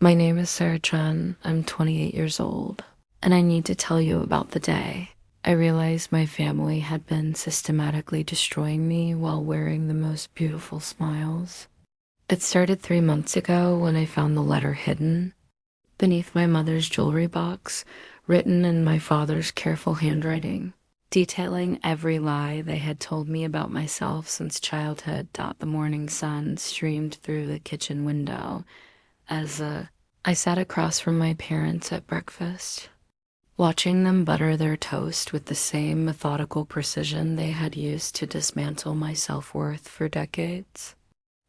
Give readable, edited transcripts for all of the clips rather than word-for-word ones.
My name is Sarah Chen. I'm 28 years old, and I need to tell you about the day I realized my family had been systematically destroying me while wearing the most beautiful smiles. It started 3 months ago when I found the letter hidden beneath my mother's jewelry box, written in my father's careful handwriting, detailing every lie they had told me about myself since childhood. The morning sun streamed through the kitchen window as I sat across from my parents at breakfast, watching them butter their toast with the same methodical precision they had used to dismantle my self-worth for decades.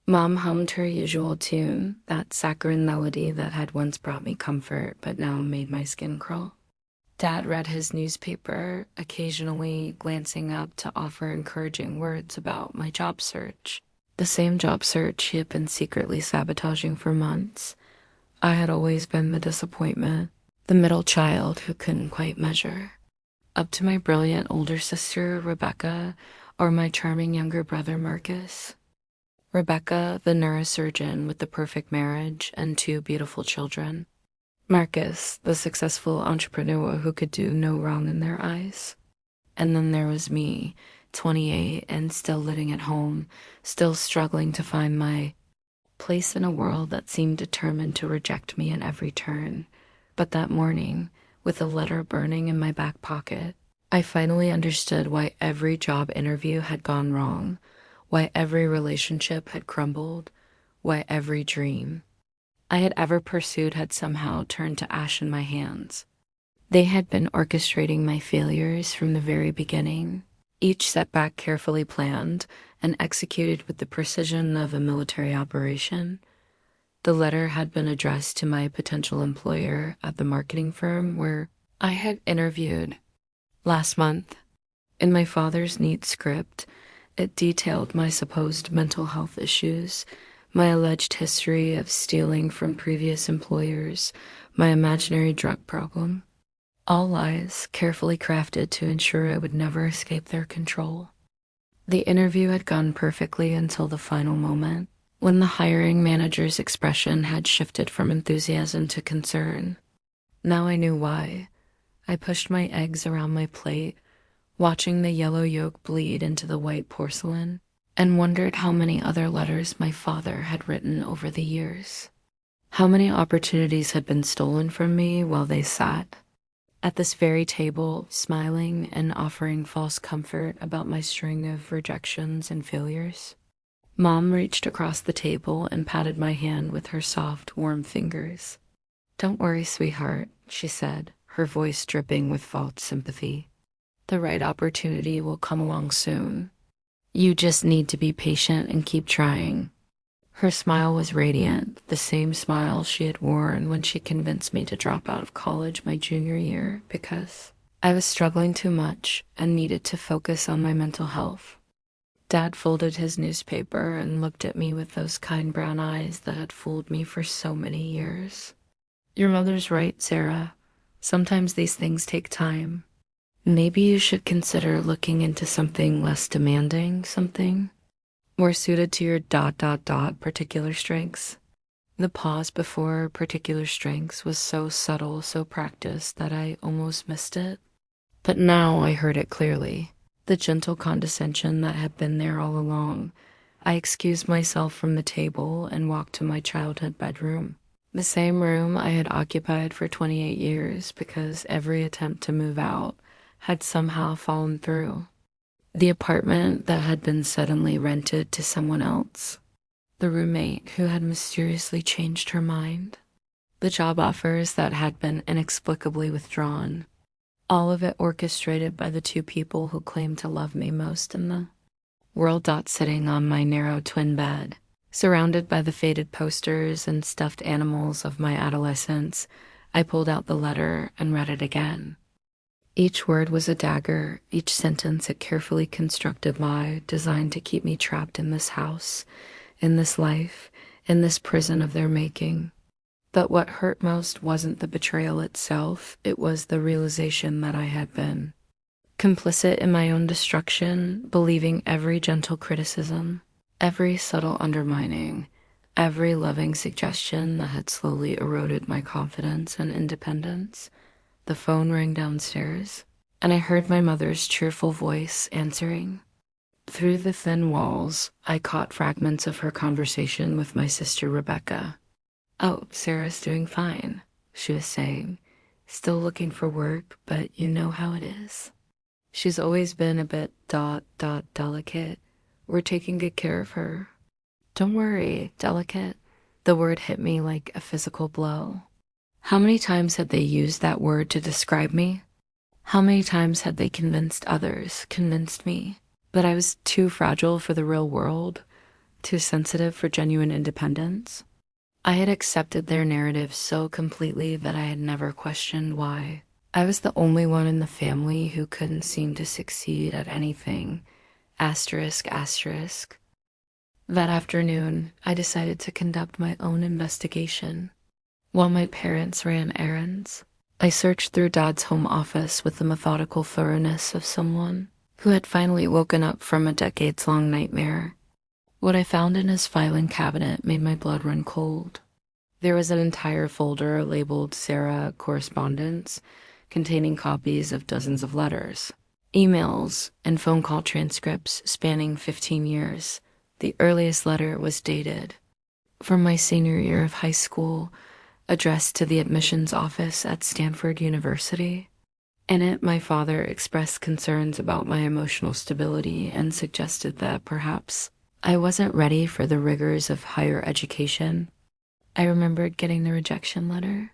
Mom hummed her usual tune, that saccharine melody that had once brought me comfort but now made my skin crawl. Dad read his newspaper, occasionally glancing up to offer encouraging words about my job search. The same job search he had been secretly sabotaging for months. I had always been the disappointment, the middle child who couldn't quite measure. Up to my brilliant older sister, Rebecca, or my charming younger brother, Marcus. Rebecca, the neurosurgeon with the perfect marriage and two beautiful children. Marcus, the successful entrepreneur who could do no wrong in their eyes. And then there was me, 28 and still living at home, still struggling to find my place in a world that seemed determined to reject me in every turn. But that morning, with a letter burning in my back pocket, I finally understood why every job interview had gone wrong, why every relationship had crumbled, why every dream I had ever pursued had somehow turned to ash in my hands. They had been orchestrating my failures from the very beginning, each setback carefully planned and executed with the precision of a military operation. The letter had been addressed to my potential employer at the marketing firm where I had interviewed last month. In my father's neat script, it detailed my supposed mental health issues, my alleged history of stealing from previous employers, my imaginary drug problem. All lies carefully crafted to ensure I would never escape their control. The interview had gone perfectly until the final moment, when the hiring manager's expression had shifted from enthusiasm to concern. Now I knew why. I pushed my eggs around my plate, watching the yellow yolk bleed into the white porcelain, and wondered how many other letters my father had written over the years. How many opportunities had been stolen from me while they sat at this very table, smiling and offering false comfort about my string of rejections and failures. Mom reached across the table and patted my hand with her soft, warm fingers. "Don't worry, sweetheart," she said, her voice dripping with false sympathy. "The right opportunity will come along soon. You just need to be patient and keep trying." Her smile was radiant, the same smile she had worn when she convinced me to drop out of college my junior year because I was struggling too much and needed to focus on my mental health. Dad folded his newspaper and looked at me with those kind brown eyes that had fooled me for so many years. "Your mother's right, Sarah. Sometimes these things take time. Maybe you should consider looking into something less demanding, something more suited to your particular strengths." The pause before particular strengths was so subtle, so practiced that I almost missed it. But now I heard it clearly, the gentle condescension that had been there all along. I excused myself from the table and walked to my childhood bedroom, the same room I had occupied for 28 years because every attempt to move out had somehow fallen through. The apartment that had been suddenly rented to someone else. The roommate who had mysteriously changed her mind. The job offers that had been inexplicably withdrawn. All of it orchestrated by the two people who claimed to love me most in the world. Sitting on my narrow twin bed, surrounded by the faded posters and stuffed animals of my adolescence, I pulled out the letter and read it again. Each word was a dagger, each sentence a carefully constructed lie designed to keep me trapped in this house, in this life, in this prison of their making. But what hurt most wasn't the betrayal itself, it was the realization that I had been complicit in my own destruction, believing every gentle criticism, every subtle undermining, Every loving suggestion that had slowly eroded my confidence and independence. The phone rang downstairs, and I heard my mother's cheerful voice answering. Through the thin walls, I caught fragments of her conversation with my sister Rebecca. "Oh, Sarah's doing fine," she was saying. "Still looking for work, but you know how it is. She's always been a bit delicate. We're taking good care of her." Don't worry, delicate. The word hit me like a physical blow. How many times had they used that word to describe me? How many times had they convinced others, convinced me, that I was too fragile for the real world, too sensitive for genuine independence? I had accepted their narrative so completely that I had never questioned why. I was the only one in the family who couldn't seem to succeed at anything. Asterisk, asterisk. That afternoon, I decided to conduct my own investigation. While my parents ran errands, I searched through Dad's home office with the methodical thoroughness of someone who had finally woken up from a decades-long nightmare. What I found in his filing cabinet made my blood run cold. There was an entire folder labeled Sarah Correspondence, containing copies of dozens of letters, emails, and phone call transcripts spanning 15 years. The earliest letter was dated from my senior year of high school, addressed to the admissions office at Stanford University. In it, my father expressed concerns about my emotional stability and suggested that perhaps I wasn't ready for the rigors of higher education. I remembered getting the rejection letter,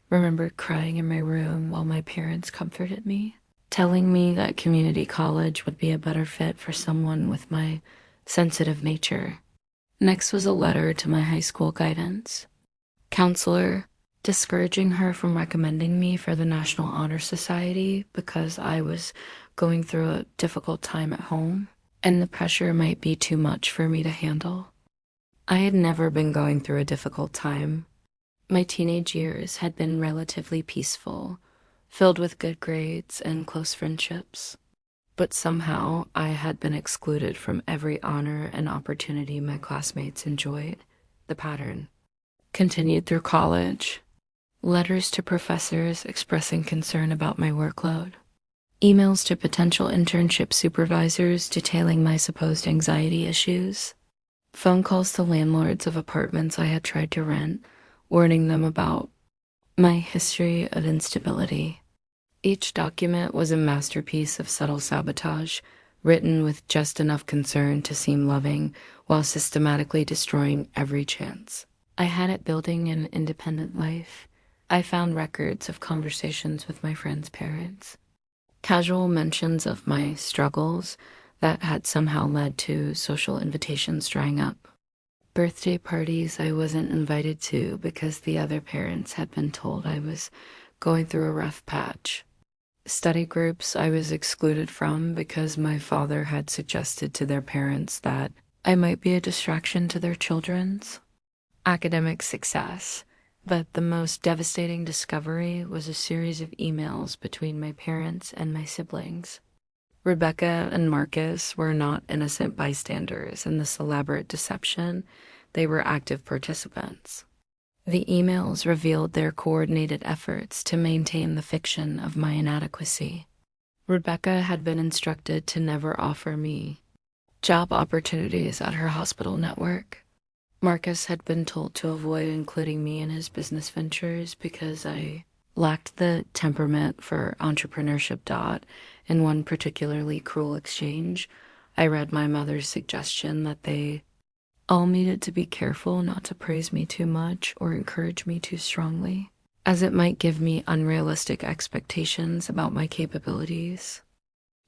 remembered crying in my room while my parents comforted me, telling me that community college would be a better fit for someone with my sensitive nature. Next was a letter to my high school guidance counselor, discouraging her from recommending me for the National Honor Society because I was going through a difficult time at home, and the pressure might be too much for me to handle. I had never been going through a difficult time. My teenage years had been relatively peaceful, filled with good grades and close friendships. But somehow I had been excluded from every honor and opportunity my classmates enjoyed. The pattern continued through college. Letters to professors expressing concern about my workload. Emails to potential internship supervisors detailing my supposed anxiety issues. Phone calls to landlords of apartments I had tried to rent, warning them about my history of instability. Each document was a masterpiece of subtle sabotage, written with just enough concern to seem loving while systematically destroying every chance I had at building an independent life. I found records of conversations with my friends' parents, casual mentions of my struggles that had somehow led to social invitations drying up, birthday parties I wasn't invited to because the other parents had been told I was going through a rough patch, study groups I was excluded from because my father had suggested to their parents that I might be a distraction to their children's academic success. But the most devastating discovery was a series of emails between my parents and my siblings. Rebecca and Marcus were not innocent bystanders in this elaborate deception. They were active participants. The emails revealed their coordinated efforts to maintain the fiction of my inadequacy. Rebecca had been instructed to never offer me job opportunities at her hospital network. Marcus had been told to avoid including me in his business ventures because I lacked the temperament for entrepreneurship. In one particularly cruel exchange, I read my mother's suggestion that they all needed to be careful not to praise me too much or encourage me too strongly, as it might give me unrealistic expectations about my capabilities.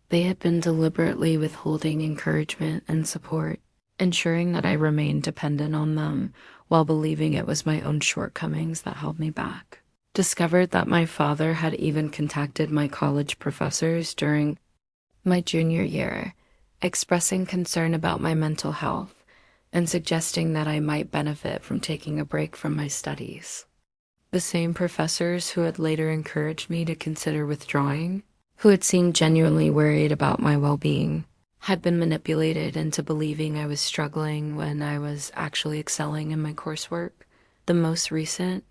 They had been deliberately withholding encouragement and support, ensuring that I remained dependent on them while believing it was my own shortcomings that held me back. Discovered that my father had even contacted my college professors during my junior year, expressing concern about my mental health and suggesting that I might benefit from taking a break from my studies. The same professors who had later encouraged me to consider withdrawing, who had seemed genuinely worried about my well-being, had been manipulated into believing I was struggling when I was actually excelling in my coursework. The most recent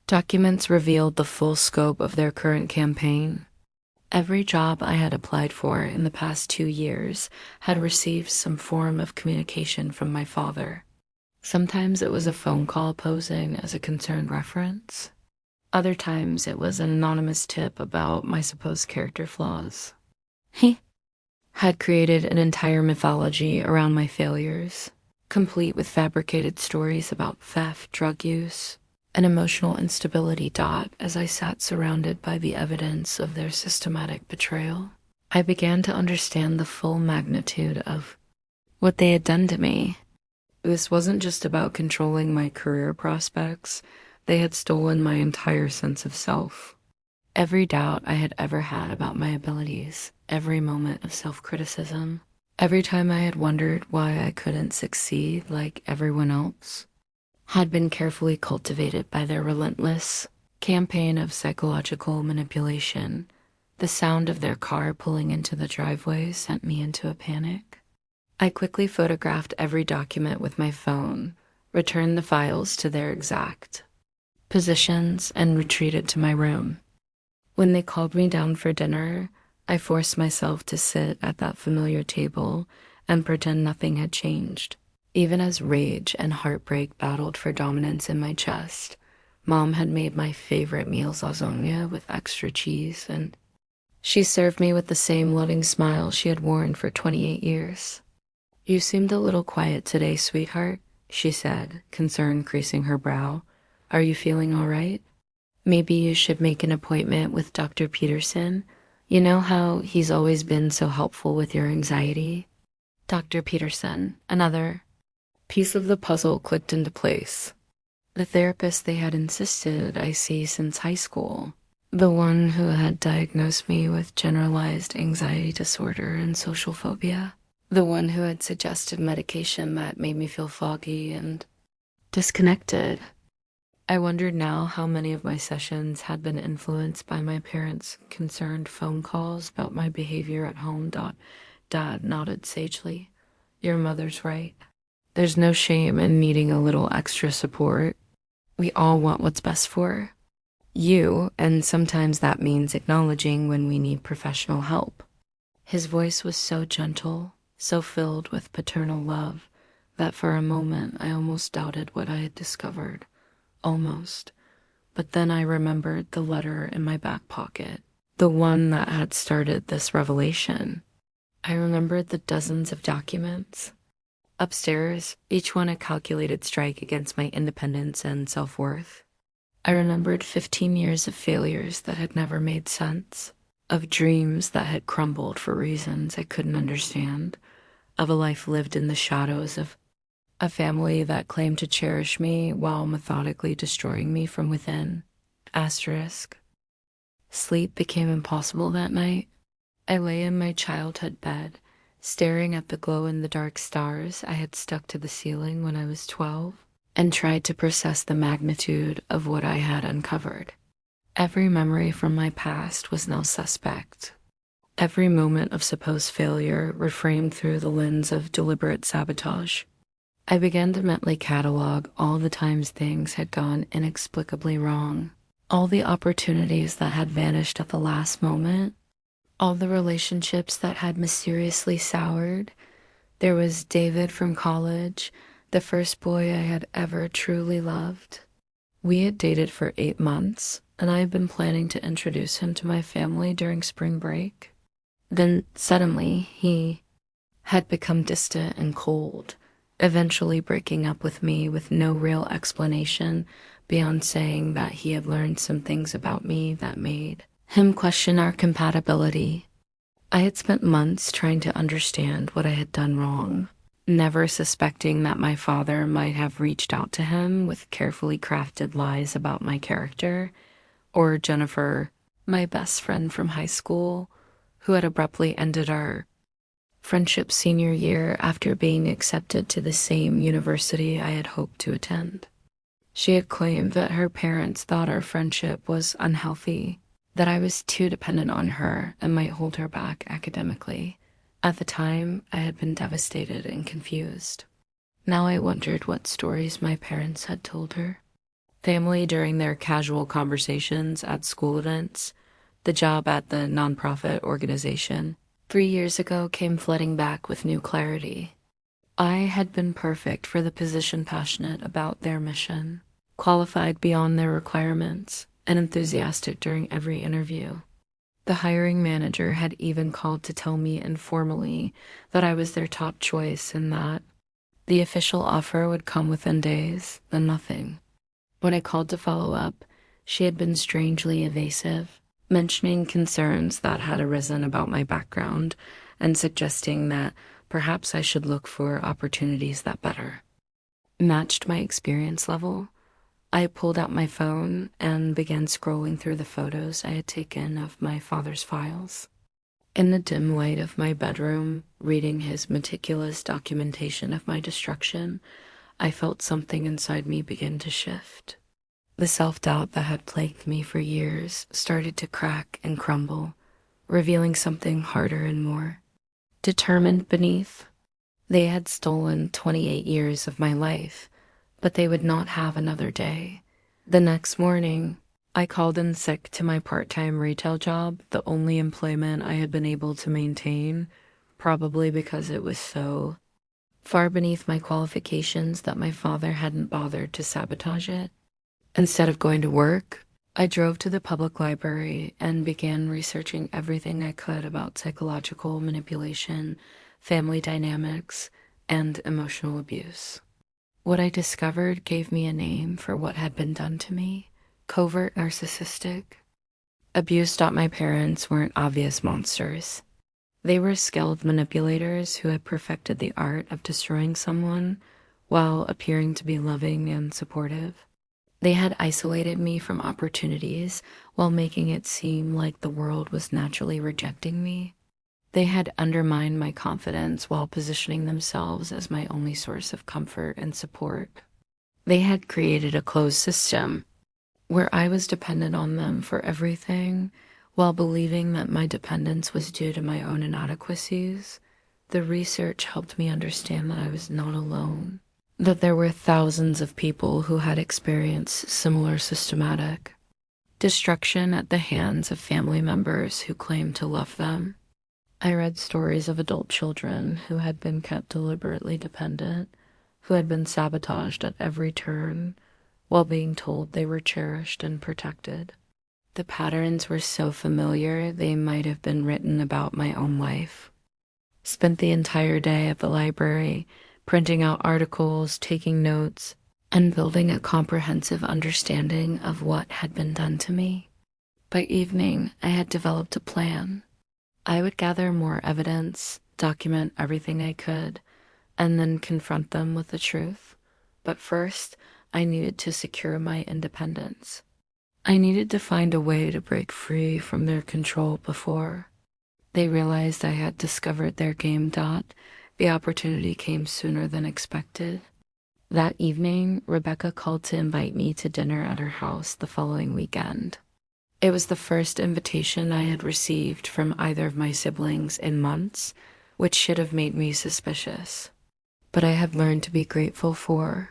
documents revealed the full scope of their current campaign. Every job I had applied for in the past 2 years had received some form of communication from my father. Sometimes it was a phone call posing as a concerned reference. Other times it was an anonymous tip about my supposed character flaws. He had created an entire mythology around my failures, complete with fabricated stories about theft, drug use, and emotional instability. As I sat surrounded by the evidence of their systematic betrayal, I began to understand the full magnitude of what they had done to me. This wasn't just about controlling my career prospects. They had stolen my entire sense of self. Every doubt I had ever had about my abilities, every moment of self-criticism, every time I had wondered why I couldn't succeed like everyone else, had been carefully cultivated by their relentless campaign of psychological manipulation. The sound of their car pulling into the driveway sent me into a panic. I quickly photographed every document with my phone, returned the files to their exact positions, and retreated to my room. When they called me down for dinner, I forced myself to sit at that familiar table and pretend nothing had changed. Even as rage and heartbreak battled for dominance in my chest, Mom had made my favorite meals lasagna with extra cheese, and she served me with the same loving smile she had worn for 28 years. "You seemed a little quiet today, sweetheart," she said, concern creasing her brow. "Are you feeling all right? Maybe you should make an appointment with Dr. Peterson. You know how he's always been so helpful with your anxiety?" Dr. Peterson, another piece of the puzzle clicked into place. The therapist they had insisted I see since high school. The one who had diagnosed me with generalized anxiety disorder and social phobia. The one who had suggested medication that made me feel foggy and disconnected. I wondered now how many of my sessions had been influenced by my parents' concerned phone calls about my behavior at home. Dad nodded sagely. "Your mother's right. There's no shame in needing a little extra support. We all want what's best for you, and sometimes that means acknowledging when we need professional help." His voice was so gentle, so filled with paternal love, that for a moment I almost doubted what I had discovered. Almost. But then I remembered the letter in my back pocket, the one that had started this revelation. I remembered the dozens of documents upstairs, each one a calculated strike against my independence and self-worth. I remembered 15 years of failures that had never made sense, of dreams that had crumbled for reasons I couldn't understand, of a life lived in the shadows, of a family that claimed to cherish me while methodically destroying me from within. Asterisk. Sleep became impossible that night. I lay in my childhood bed, staring at the glow-in-the-dark stars I had stuck to the ceiling when I was 12, and tried to process the magnitude of what I had uncovered. Every memory from my past was now suspect. Every moment of supposed failure reframed through the lens of deliberate sabotage. I began to mentally catalog all the times things had gone inexplicably wrong, all the opportunities that had vanished at the last moment, all the relationships that had mysteriously soured. There was David from college, the first boy I had ever truly loved. We had dated for 8 months, and I had been planning to introduce him to my family during spring break. Then suddenly he had become distant and cold, eventually breaking up with me with no real explanation beyond saying that he had learned some things about me that made him question our compatibility. I had spent months trying to understand what I had done wrong, never suspecting that my father might have reached out to him with carefully crafted lies about my character, or Jennifer, my best friend from high school, who had abruptly ended our friendship senior year after being accepted to the same university I had hoped to attend. She had claimed that her parents thought our friendship was unhealthy, that I was too dependent on her and might hold her back academically. At the time, I had been devastated and confused. Now I wondered what stories my parents had told her. Family during their casual conversations at school events, the job at the nonprofit organization 3 years ago came flooding back with new clarity. I had been perfect for the position, passionate about their mission, qualified beyond their requirements, and enthusiastic during every interview. The hiring manager had even called to tell me informally that I was their top choice and that the official offer would come within days, then nothing. When I called to follow up, she had been strangely evasive, mentioning concerns that had arisen about my background and suggesting that perhaps I should look for opportunities that better matched my experience level. I pulled out my phone and began scrolling through the photos I had taken of my father's files. In the dim light of my bedroom, reading his meticulous documentation of my destruction, I felt something inside me begin to shift. The self-doubt that had plagued me for years started to crack and crumble, revealing something harder and more determined beneath. They had stolen 28 years of my life, but they would not have another day. The next morning, I called in sick to my part-time retail job, the only employment I had been able to maintain, probably because it was so far beneath my qualifications that my father hadn't bothered to sabotage it. Instead of going to work, I drove to the public library and began researching everything I could about psychological manipulation, family dynamics, and emotional abuse. What I discovered gave me a name for what had been done to me: covert narcissistic abuse. My parents weren't obvious monsters. They were skilled manipulators who had perfected the art of destroying someone while appearing to be loving and supportive. They had isolated me from opportunities while making it seem like the world was naturally rejecting me. They had undermined my confidence while positioning themselves as my only source of comfort and support. They had created a closed system where I was dependent on them for everything, while believing that my dependence was due to my own inadequacies. The research helped me understand that I was not alone, that there were thousands of people who had experienced similar systematic destruction at the hands of family members who claimed to love them. I read stories of adult children who had been kept deliberately dependent, who had been sabotaged at every turn, while being told they were cherished and protected. The patterns were so familiar they might have been written about my own life. Spent the entire day at the library, printing out articles, taking notes, and building a comprehensive understanding of what had been done to me. By evening, I had developed a plan. I would gather more evidence, document everything I could, and then confront them with the truth. But first, I needed to secure my independence. I needed to find a way to break free from their control before they realized I had discovered their game. The opportunity came sooner than expected. That evening, Rebecca called to invite me to dinner at her house the following weekend. It was the first invitation I had received from either of my siblings in months, which should have made me suspicious. But I have learned to be grateful for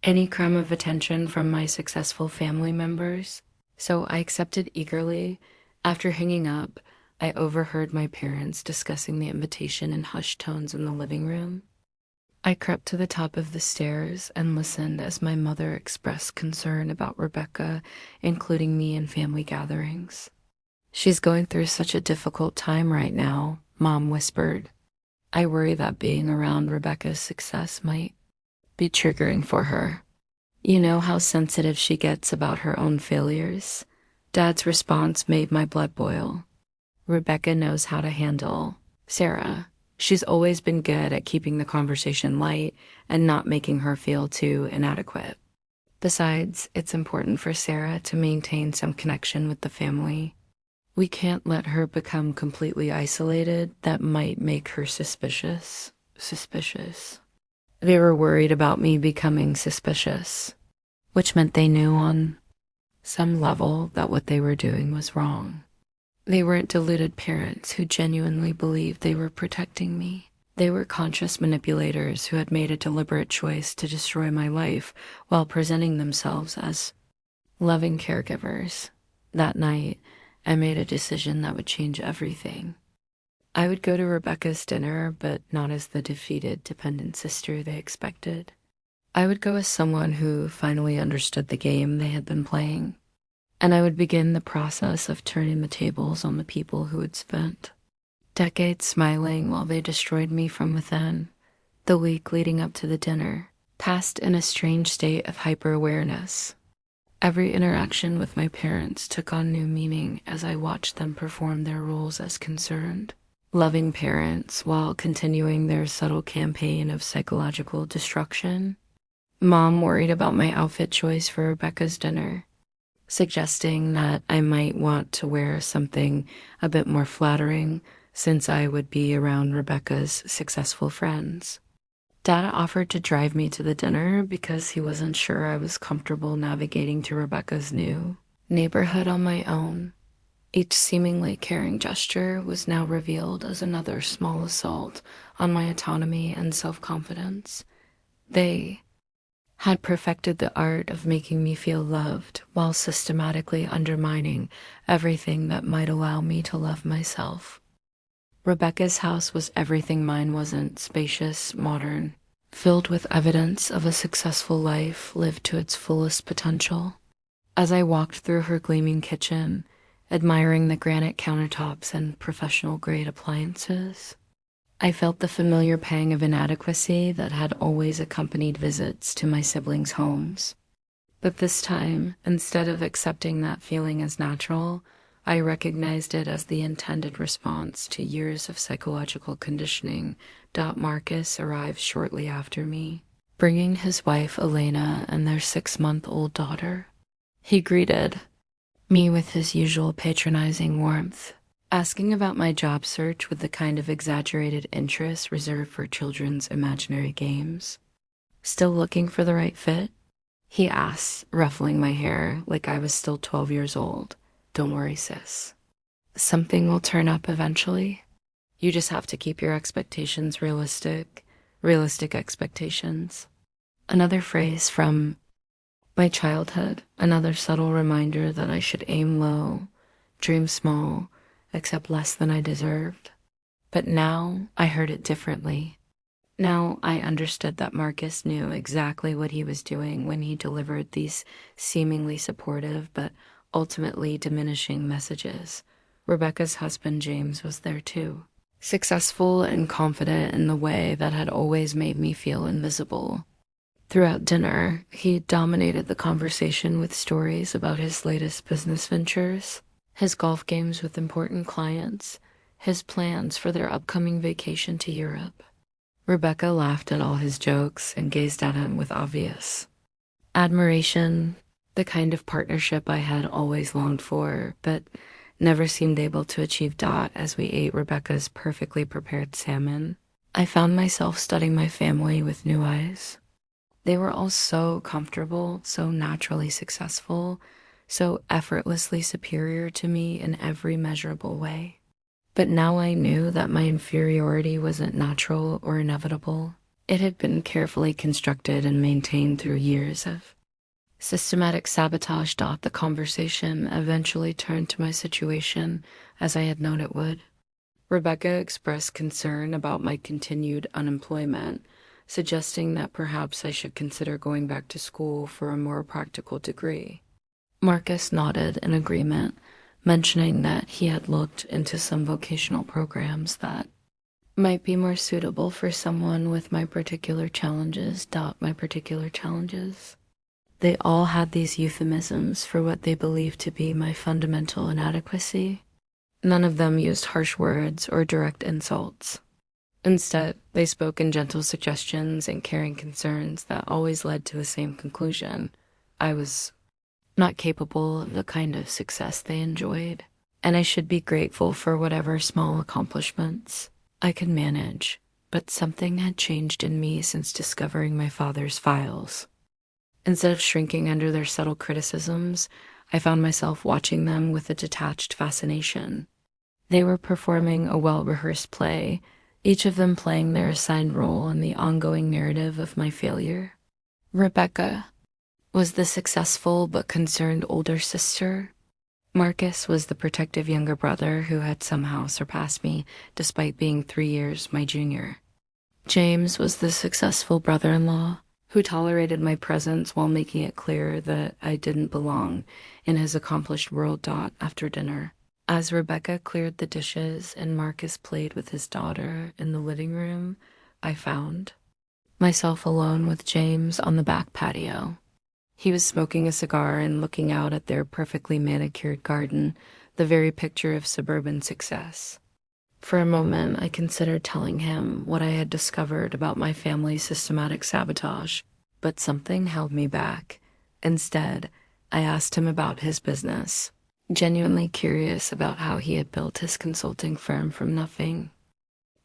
any crumb of attention from my successful family members, so I accepted eagerly. After hanging up, I overheard my parents discussing the invitation in hushed tones in the living room. I crept to the top of the stairs and listened as my mother expressed concern about Rebecca including me in family gatherings. "She's going through such a difficult time right now," Mom whispered. "I worry that being around Rebecca's success might be triggering for her. You know how sensitive she gets about her own failures." Dad's response made my blood boil. "Rebecca knows how to handle Sarah. She's always been good at keeping the conversation light and not making her feel too inadequate. Besides, it's important for Sarah to maintain some connection with the family. We can't let her become completely isolated. That might make her suspicious." They were worried about me becoming suspicious, which meant they knew on some level that what they were doing was wrong. They weren't deluded parents who genuinely believed they were protecting me. They were conscious manipulators who had made a deliberate choice to destroy my life while presenting themselves as loving caregivers. That night, I made a decision that would change everything. I would go to Rebecca's dinner, but not as the defeated, dependent sister they expected. I would go as someone who finally understood the game they had been playing, and I would begin the process of turning the tables on the people who had spent decades smiling while they destroyed me from within. The week leading up to the dinner passed in a strange state of hyper-awareness. Every interaction with my parents took on new meaning as I watched them perform their roles as concerned, loving parents while continuing their subtle campaign of psychological destruction. Mom worried about my outfit choice for Rebecca's dinner, suggesting that I might want to wear something a bit more flattering since I would be around Rebecca's successful friends. Dad offered to drive me to the dinner because he wasn't sure I was comfortable navigating to Rebecca's new neighborhood on my own. Each seemingly caring gesture was now revealed as another small assault on my autonomy and self-confidence. They had perfected the art of making me feel loved while systematically undermining everything that might allow me to love myself. Rebecca's house was everything mine wasn't: spacious, modern, filled with evidence of a successful life lived to its fullest potential. As I walked through her gleaming kitchen, admiring the granite countertops and professional-grade appliances, I felt the familiar pang of inadequacy that had always accompanied visits to my siblings' homes. But this time, instead of accepting that feeling as natural, I recognized it as the intended response to years of psychological conditioning. Marcus arrived shortly after me, bringing his wife Elena and their 6-month-old daughter. He greeted me with his usual patronizing warmth, asking about my job search with the kind of exaggerated interest reserved for children's imaginary games. "Still looking for the right fit?" he asked, ruffling my hair like I was still 12 years old. "Don't worry, sis. Something will turn up eventually. You just have to keep your expectations realistic. Realistic expectations." Another phrase from my childhood, another subtle reminder that I should aim low, dream small, accept less than I deserved. But now I heard it differently. Now I understood that Marcus knew exactly what he was doing when he delivered these seemingly supportive but ultimately diminishing messages. Rebecca's husband James was there too, successful and confident in the way that had always made me feel invisible. Throughout dinner, he dominated the conversation with stories about his latest business ventures, his golf games with important clients, his plans for their upcoming vacation to Europe. Rebecca laughed at all his jokes and gazed at him with obvious admiration, the kind of partnership I had always longed for, but never seemed able to achieve. As we ate Rebecca's perfectly prepared salmon, I found myself studying my family with new eyes. They were all so comfortable, so naturally successful, so effortlessly superior to me in every measurable way. But now I knew that my inferiority wasn't natural or inevitable. It had been carefully constructed and maintained through years of systematic sabotage. The conversation eventually turned to my situation, as I had known it would. Rebecca expressed concern about my continued unemployment, suggesting that perhaps I should consider going back to school for a more practical degree. Marcus nodded in agreement, mentioning that he had looked into some vocational programs that might be more suitable for someone with my particular challenges. My particular challenges. They all had these euphemisms for what they believed to be my fundamental inadequacy. None of them used harsh words or direct insults. Instead, they spoke in gentle suggestions and caring concerns that always led to the same conclusion: I was not capable of the kind of success they enjoyed, and I should be grateful for whatever small accomplishments I could manage. But something had changed in me since discovering my father's files. Instead of shrinking under their subtle criticisms, I found myself watching them with a detached fascination. They were performing a well-rehearsed play, each of them playing their assigned role in the ongoing narrative of my failure. Rebecca was the successful but concerned older sister. Marcus was the protective younger brother who had somehow surpassed me despite being 3 years my junior. James was the successful brother-in-law who tolerated my presence while making it clear that I didn't belong in his accomplished world. After dinner, as Rebecca cleared the dishes and Marcus played with his daughter in the living room, I found myself alone with James on the back patio. He was smoking a cigar and looking out at their perfectly manicured garden, the very picture of suburban success. For a moment, I considered telling him what I had discovered about my family's systematic sabotage, but something held me back. Instead, I asked him about his business, genuinely curious about how he had built his consulting firm from nothing.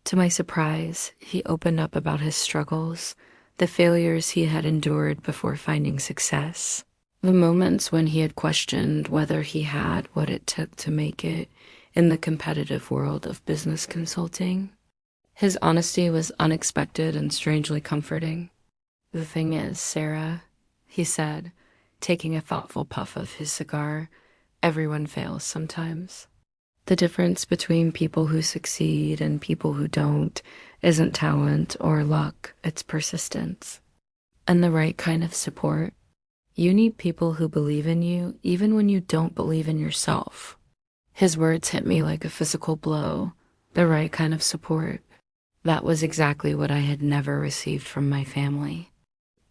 To my surprise, he opened up about his struggles, the failures he had endured before finding success, the moments when he had questioned whether he had what it took to make it in the competitive world of business consulting. His honesty was unexpected and strangely comforting. "The thing is, Sarah," he said, taking a thoughtful puff of his cigar, "everyone fails sometimes. The difference between people who succeed and people who don't isn't talent or luck, it's persistence. And the right kind of support. You need people who believe in you even when you don't believe in yourself." His words hit me like a physical blow. The right kind of support. That was exactly what I had never received from my family.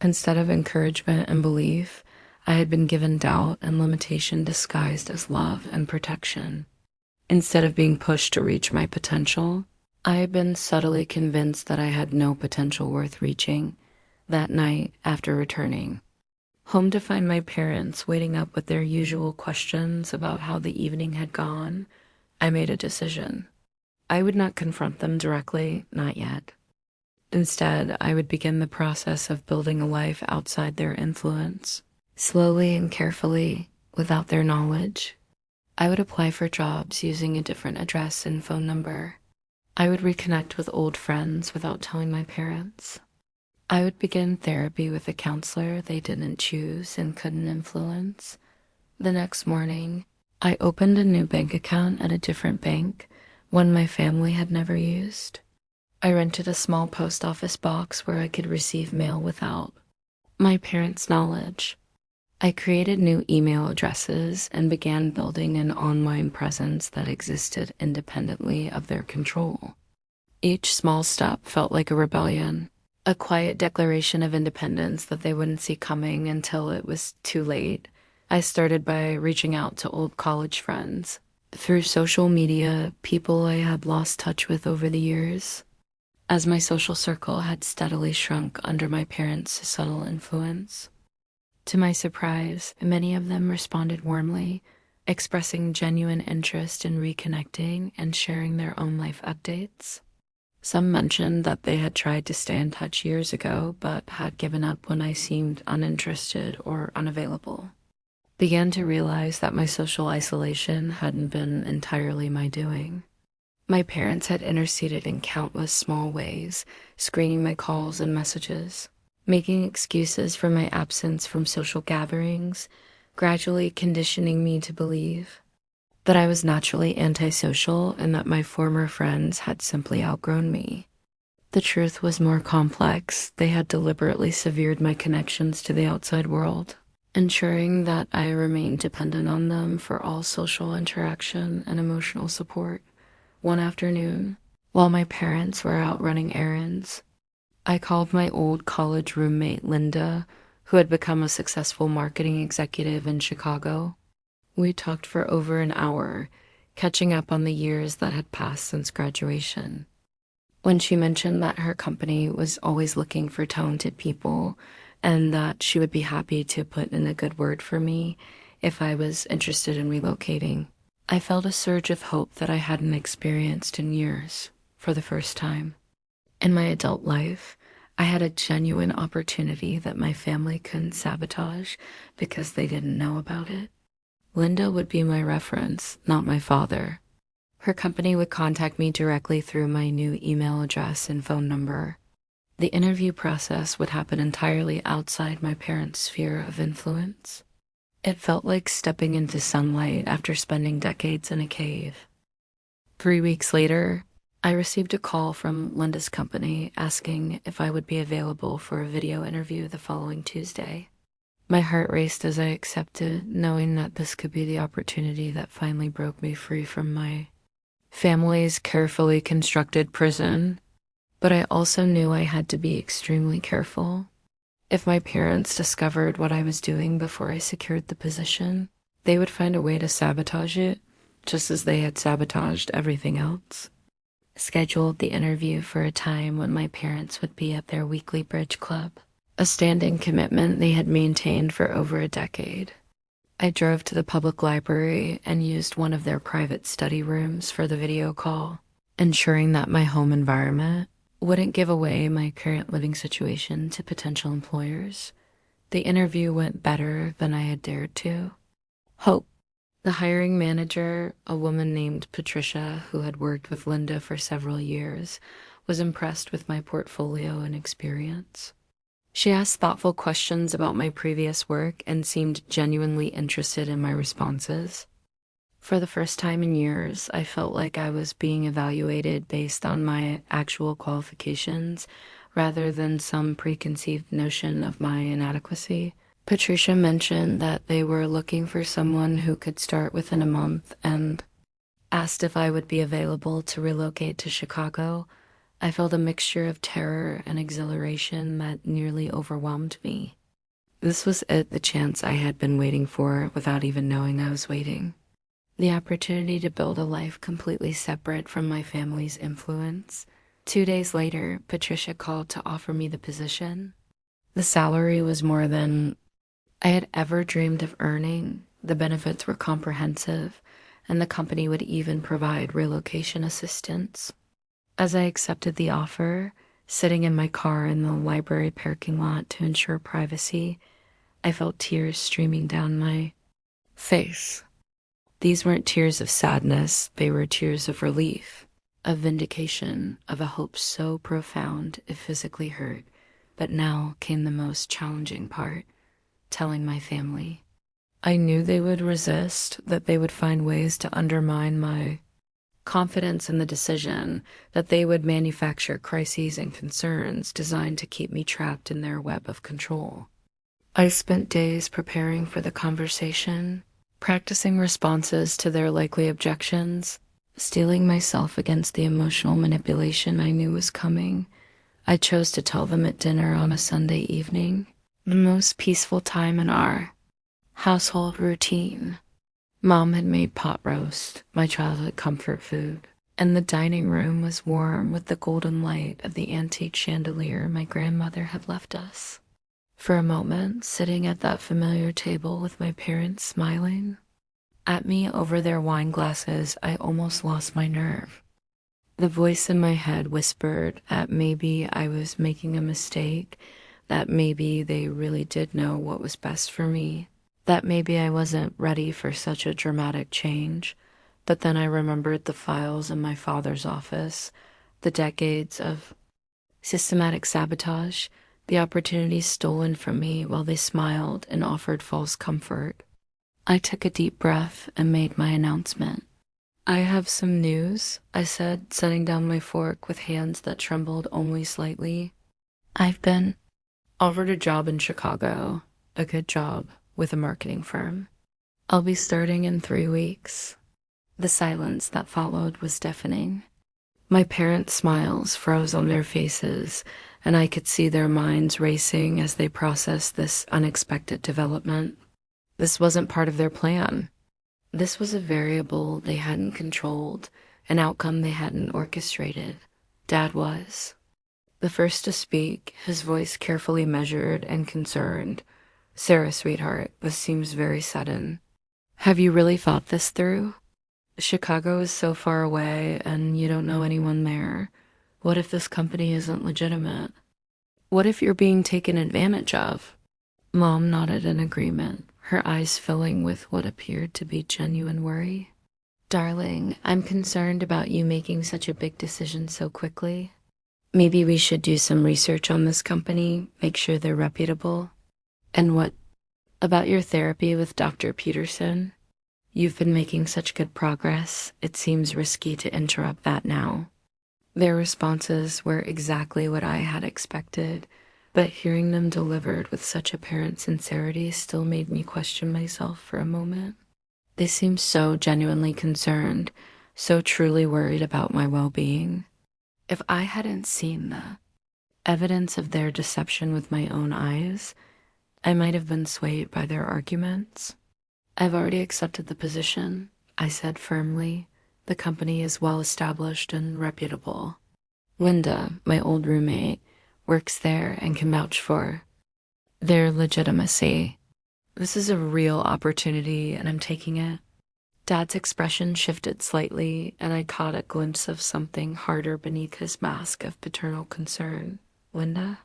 Instead of encouragement and belief, I had been given doubt and limitation disguised as love and protection. Instead of being pushed to reach my potential, I had been subtly convinced that I had no potential worth reaching. That night, after returning home to find my parents waiting up with their usual questions about how the evening had gone, I made a decision. I would not confront them directly, not yet. Instead, I would begin the process of building a life outside their influence, slowly and carefully, without their knowledge. I would apply for jobs using a different address and phone number. I would reconnect with old friends without telling my parents. I would begin therapy with a counselor they didn't choose and couldn't influence. The next morning, I opened a new bank account at a different bank, one my family had never used. I rented a small post office box where I could receive mail without my parents' knowledge. I created new email addresses and began building an online presence that existed independently of their control. Each small step felt like a rebellion. A quiet declaration of independence that they wouldn't see coming until it was too late. I started by reaching out to old college friends. Through social media, people I had lost touch with over the years, as my social circle had steadily shrunk under my parents' subtle influence. To my surprise, many of them responded warmly, expressing genuine interest in reconnecting and sharing their own life updates. Some mentioned that they had tried to stay in touch years ago, but had given up when I seemed uninterested or unavailable. Began to realize that my social isolation hadn't been entirely my doing. My parents had interceded in countless small ways, screening my calls and messages, making excuses for my absence from social gatherings, gradually conditioning me to believe that I was naturally antisocial and that my former friends had simply outgrown me. The truth was more complex. They had deliberately severed my connections to the outside world, ensuring that I remained dependent on them for all social interaction and emotional support. One afternoon, while my parents were out running errands, I called my old college roommate, Linda, who had become a successful marketing executive in Chicago. We talked for over an hour, catching up on the years that had passed since graduation. When she mentioned that her company was always looking for talented people and that she would be happy to put in a good word for me if I was interested in relocating, I felt a surge of hope that I hadn't experienced in years for the first time. In my adult life, I had a genuine opportunity that my family couldn't sabotage because they didn't know about it. Linda would be my reference, not my father. Her company would contact me directly through my new email address and phone number. The interview process would happen entirely outside my parents' sphere of influence. It felt like stepping into sunlight after spending decades in a cave. 3 weeks later, I received a call from Linda's company asking if I would be available for a video interview the following Tuesday. My heart raced as I accepted, knowing that this could be the opportunity that finally broke me free from my family's carefully constructed prison. But I also knew I had to be extremely careful. If my parents discovered what I was doing before I secured the position, they would find a way to sabotage it, just as they had sabotaged everything else. Scheduled the interview for a time when my parents would be at their weekly bridge club, a standing commitment they had maintained for over a decade. I drove to the public library and used one of their private study rooms for the video call, ensuring that my home environment wouldn't give away my current living situation to potential employers. The interview went better than I had dared to hope. The hiring manager, a woman named Patricia who had worked with Linda for several years, was impressed with my portfolio and experience. She asked thoughtful questions about my previous work and seemed genuinely interested in my responses. For the first time in years, I felt like I was being evaluated based on my actual qualifications rather than some preconceived notion of my inadequacy. Patricia mentioned that they were looking for someone who could start within a month and asked if I would be available to relocate to Chicago. I felt a mixture of terror and exhilaration that nearly overwhelmed me. This was the chance I had been waiting for without even knowing I was waiting. The opportunity to build a life completely separate from my family's influence. 2 days later, Patricia called to offer me the position. The salary was more than I had ever dreamed of earning. The benefits were comprehensive, and the company would even provide relocation assistance. As I accepted the offer, sitting in my car in the library parking lot to ensure privacy, I felt tears streaming down my face. These weren't tears of sadness, they were tears of relief, of vindication, of a hope so profound it physically hurt. But now came the most challenging part, telling my family. I knew they would resist, that they would find ways to undermine my confidence in the decision, that they would manufacture crises and concerns designed to keep me trapped in their web of control. I spent days preparing for the conversation, practicing responses to their likely objections, steeling myself against the emotional manipulation I knew was coming. I chose to tell them at dinner on a Sunday evening, the most peaceful time in our household routine. Mom had made pot roast, my childhood comfort food, and the dining room was warm with the golden light of the antique chandelier my grandmother had left us. For a moment, sitting at that familiar table with my parents smiling at me over their wine glasses, I almost lost my nerve. The voice in my head whispered that maybe I was making a mistake, that maybe they really did know what was best for me, that maybe I wasn't ready for such a dramatic change. But then I remembered the files in my father's office, the decades of systematic sabotage, the opportunities stolen from me while they smiled and offered false comfort. I took a deep breath and made my announcement. I have some news, I said, setting down my fork with hands that trembled only slightly. I've been offered a job in Chicago, a good job with a marketing firm. I'll be starting in 3 weeks. The silence that followed was deafening. My parents' smiles froze on their faces, and I could see their minds racing as they processed this unexpected development. This wasn't part of their plan. This was a variable they hadn't controlled, an outcome they hadn't orchestrated. Dad was the first to speak, his voice carefully measured and concerned. "Sarah, sweetheart, this seems very sudden. Have you really thought this through? Chicago is so far away, and you don't know anyone there. What if this company isn't legitimate? What if you're being taken advantage of?" Mom nodded in agreement, her eyes filling with what appeared to be genuine worry. Darling, I'm concerned about you making such a big decision so quickly. Maybe we should do some research on this company, make sure they're reputable. And what about your therapy with Dr. Peterson? You've been making such good progress, it seems risky to interrupt that now. Their responses were exactly what I had expected, but hearing them delivered with such apparent sincerity still made me question myself for a moment. They seemed so genuinely concerned, so truly worried about my well-being. If I hadn't seen the evidence of their deception with my own eyes, I might have been swayed by their arguments. I've already accepted the position, I said firmly. The company is well established and reputable. Linda, my old roommate, works there and can vouch for their legitimacy. This is a real opportunity and I'm taking it. Dad's expression shifted slightly and I caught a glimpse of something harder beneath his mask of paternal concern. Linda?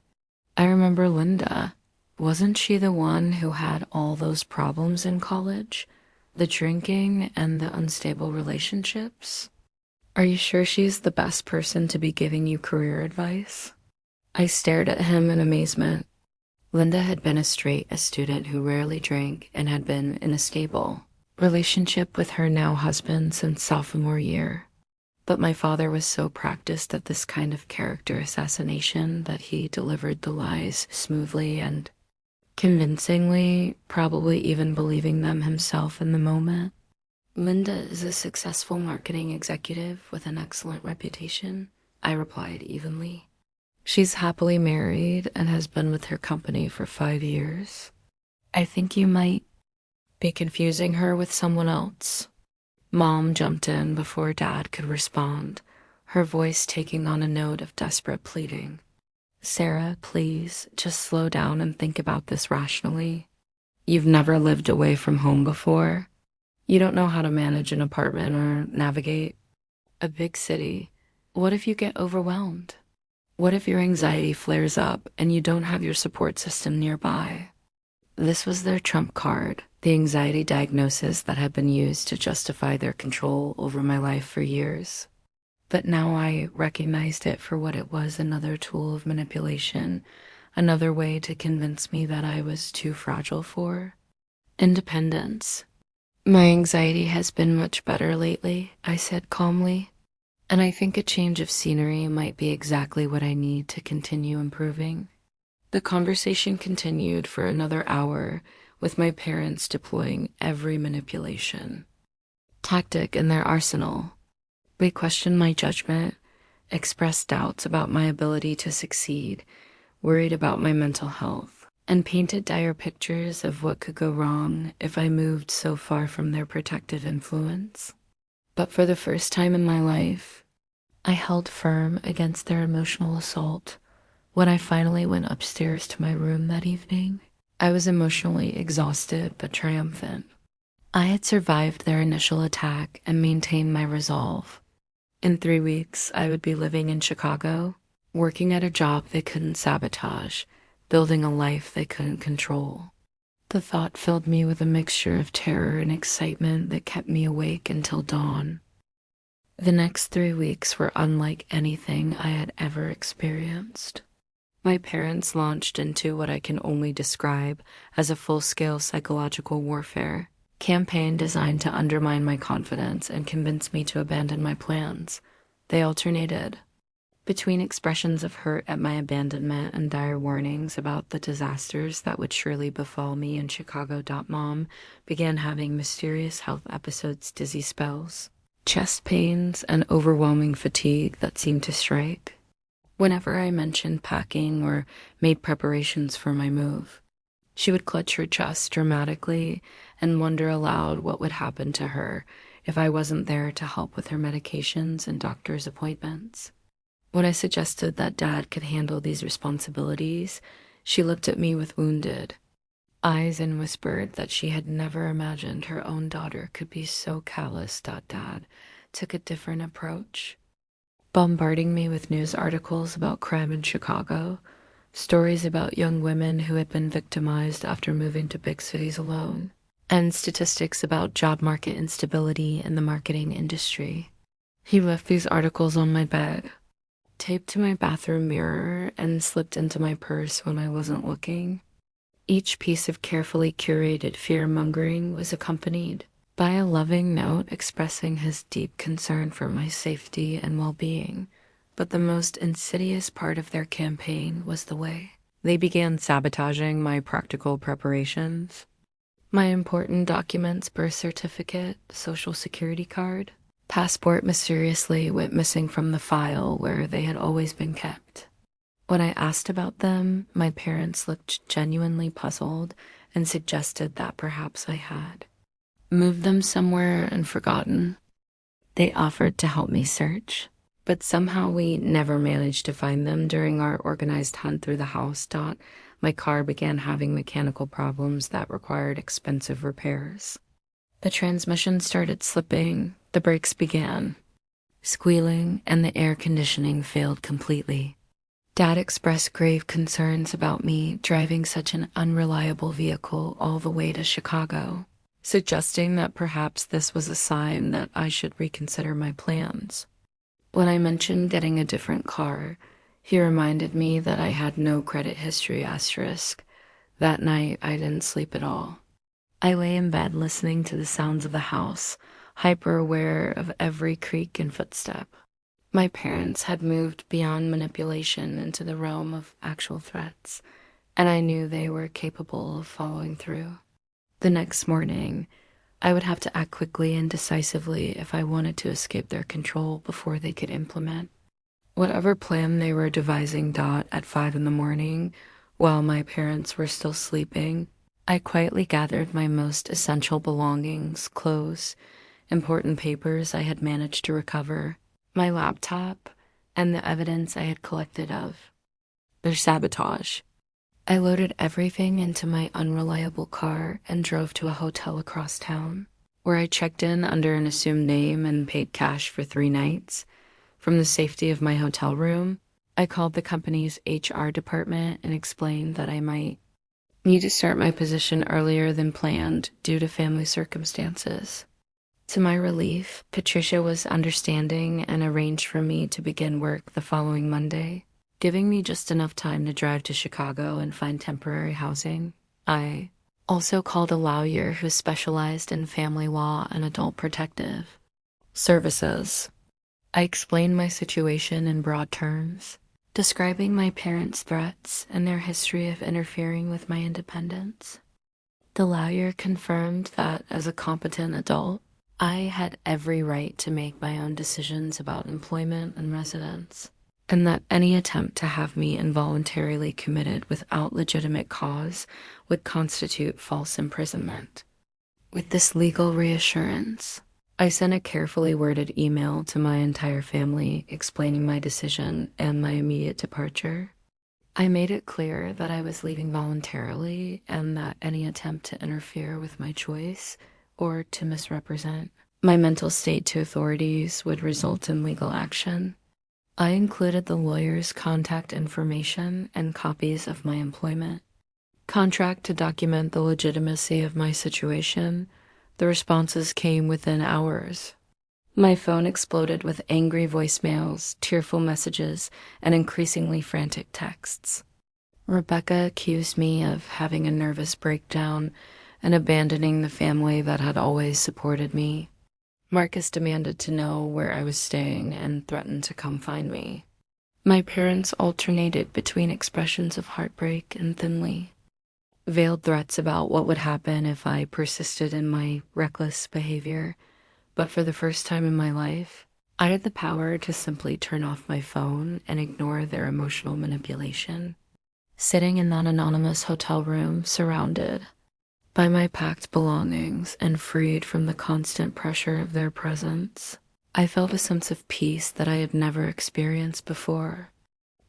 I remember Linda. Wasn't she the one who had all those problems in college? The drinking and the unstable relationships? Are you sure she's the best person to be giving you career advice? I stared at him in amazement. Linda had been a student who rarely drank and had been in a stable relationship with her now husband since sophomore year. But my father was so practiced at this kind of character assassination that he delivered the lies smoothly and convincingly, probably even believing them himself in the moment. Linda is a successful marketing executive with an excellent reputation, I replied evenly. She's happily married and has been with her company for 5 years. I think you might be confusing her with someone else. Mom jumped in before Dad could respond, her voice taking on a note of desperate pleading. Sarah, please, just slow down and think about this rationally. You've never lived away from home before. You don't know how to manage an apartment or navigate a big city. What if you get overwhelmed? What if your anxiety flares up and you don't have your support system nearby? This was their trump card, the anxiety diagnosis that had been used to justify their control over my life for years. But now I recognized it for what it was, another tool of manipulation, another way to convince me that I was too fragile for independence. My anxiety has been much better lately, I said calmly, and I think a change of scenery might be exactly what I need to continue improving. The conversation continued for another hour, with my parents deploying every manipulation tactic in their arsenal. They questioned my judgment, expressed doubts about my ability to succeed, worried about my mental health, and painted dire pictures of what could go wrong if I moved so far from their protective influence. But for the first time in my life, I held firm against their emotional assault. When I finally went upstairs to my room that evening, I was emotionally exhausted but triumphant. I had survived their initial attack and maintained my resolve. In 3 weeks, I would be living in Chicago, working at a job they couldn't sabotage, building a life they couldn't control. The thought filled me with a mixture of terror and excitement that kept me awake until dawn. The next 3 weeks were unlike anything I had ever experienced. My parents launched into what I can only describe as a full-scale psychological warfare campaign designed to undermine my confidence and convince me to abandon my plans. They alternated between expressions of hurt at my abandonment and dire warnings about the disasters that would surely befall me, and Chicago. Mom began having mysterious health episodes, dizzy spells, chest pains, and overwhelming fatigue that seemed to strike whenever I mentioned packing or made preparations for my move. She would clutch her chest dramatically and wonder aloud what would happen to her if I wasn't there to help with her medications and doctor's appointments. When I suggested that Dad could handle these responsibilities, she looked at me with wounded eyes and whispered that she had never imagined her own daughter could be so callous. Dad took a different approach, bombarding me with news articles about crime in Chicago, stories about young women who had been victimized after moving to big cities alone. and statistics about job market instability in the marketing industry. He left these articles on my bed, taped to my bathroom mirror, and slipped into my purse when I wasn't looking. Each piece of carefully curated fear-mongering was accompanied by a loving note expressing his deep concern for my safety and well-being. But the most insidious part of their campaign was the way they began sabotaging my practical preparations. My important documents, birth certificate, social security card, passport mysteriously went missing from the file where they had always been kept. When I asked about them, my parents looked genuinely puzzled and suggested that perhaps I had moved them somewhere and forgotten. They offered to help me search, but somehow we never managed to find them during our organized hunt through the house. My car began having mechanical problems that required expensive repairs. The transmission started slipping, the brakes began squealing, and the air conditioning failed completely. Dad expressed grave concerns about me driving such an unreliable vehicle all the way to Chicago, suggesting that perhaps this was a sign that I should reconsider my plans. When I mentioned getting a different car, he reminded me that I had no credit history asterisk. That night, I didn't sleep at all. I lay in bed listening to the sounds of the house, hyper-aware of every creak and footstep. My parents had moved beyond manipulation into the realm of actual threats, and I knew they were capable of following through. The next morning, I would have to act quickly and decisively if I wanted to escape their control before they could implement whatever plan they were devising. At 5 in the morning, while my parents were still sleeping, I quietly gathered my most essential belongings, clothes, important papers I had managed to recover, my laptop, and the evidence I had collected of their sabotage. I loaded everything into my unreliable car and drove to a hotel across town, where I checked in under an assumed name and paid cash for 3 nights. From the safety of my hotel room, I called the company's HR department and explained that I might need to start my position earlier than planned due to family circumstances. To my relief, Patricia was understanding and arranged for me to begin work the following Monday, giving me just enough time to drive to Chicago and find temporary housing. I also called a lawyer who specialized in family law and adult protective services. I explained my situation in broad terms, describing my parents' threats and their history of interfering with my independence. The lawyer confirmed that as a competent adult, I had every right to make my own decisions about employment and residence, and that any attempt to have me involuntarily committed without legitimate cause would constitute false imprisonment. With this legal reassurance, I sent a carefully worded email to my entire family explaining my decision and my immediate departure. I made it clear that I was leaving voluntarily and that any attempt to interfere with my choice or to misrepresent my mental state to authorities would result in legal action. I included the lawyer's contact information and copies of my employment contract to document the legitimacy of my situation. The responses came within hours. My phone exploded with angry voicemails, tearful messages, and increasingly frantic texts. Rebecca accused me of having a nervous breakdown and abandoning the family that had always supported me. Marcus demanded to know where I was staying and threatened to come find me. My parents alternated between expressions of heartbreak and thinly veiled threats about what would happen if I persisted in my reckless behavior. But for the first time in my life, I had the power to simply turn off my phone and ignore their emotional manipulation. Sitting in that anonymous hotel room, surrounded by my packed belongings and freed from the constant pressure of their presence, I felt a sense of peace that I had never experienced before.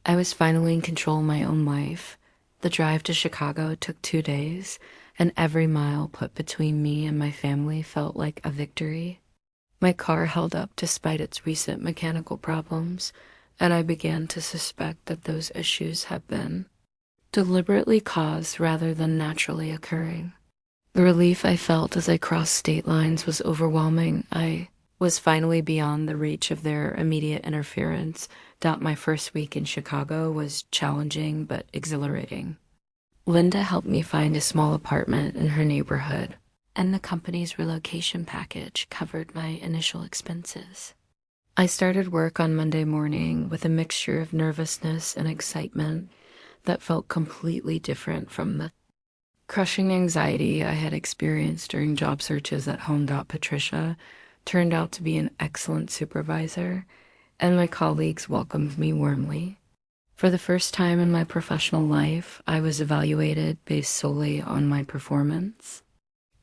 I was finally in control of my own life. The drive to Chicago took 2 days, and every mile put between me and my family felt like a victory. My car held up despite its recent mechanical problems, and I began to suspect that those issues had been deliberately caused rather than naturally occurring. The relief I felt as I crossed state lines was overwhelming. I was finally beyond the reach of their immediate interference. My first week in Chicago was challenging but exhilarating. Linda helped me find a small apartment in her neighborhood, and the company's relocation package covered my initial expenses. I started work on Monday morning with a mixture of nervousness and excitement that felt completely different from the crushing anxiety I had experienced during job searches at home. Patricia turned out to be an excellent supervisor, and my colleagues welcomed me warmly. For the first time in my professional life, I was evaluated based solely on my performance,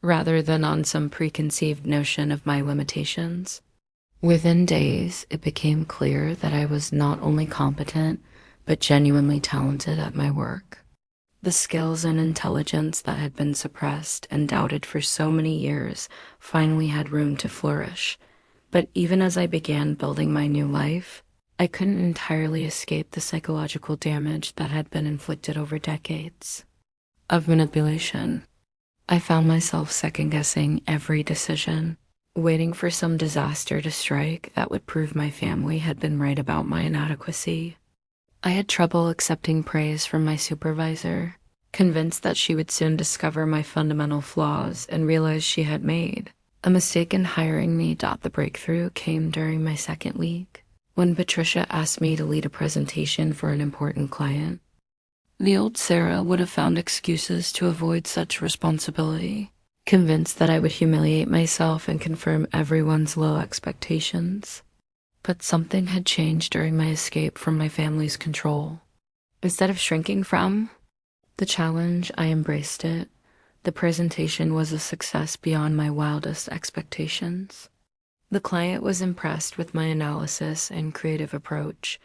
rather than on some preconceived notion of my limitations. Within days, it became clear that I was not only competent, but genuinely talented at my work. The skills and intelligence that had been suppressed and doubted for so many years finally had room to flourish. But even as I began building my new life, I couldn't entirely escape the psychological damage that had been inflicted over decades of manipulation. I found myself second-guessing every decision, waiting for some disaster to strike that would prove my family had been right about my inadequacy. I had trouble accepting praise from my supervisor, convinced that she would soon discover my fundamental flaws and realize she had made a mistake in hiring me. The breakthrough came during my second week, when Patricia asked me to lead a presentation for an important client. The old Sarah would have found excuses to avoid such responsibility, convinced that I would humiliate myself and confirm everyone's low expectations. But something had changed during my escape from my family's control. Instead of shrinking from the challenge, I embraced it. The presentation was a success beyond my wildest expectations. The client was impressed with my analysis and creative approach,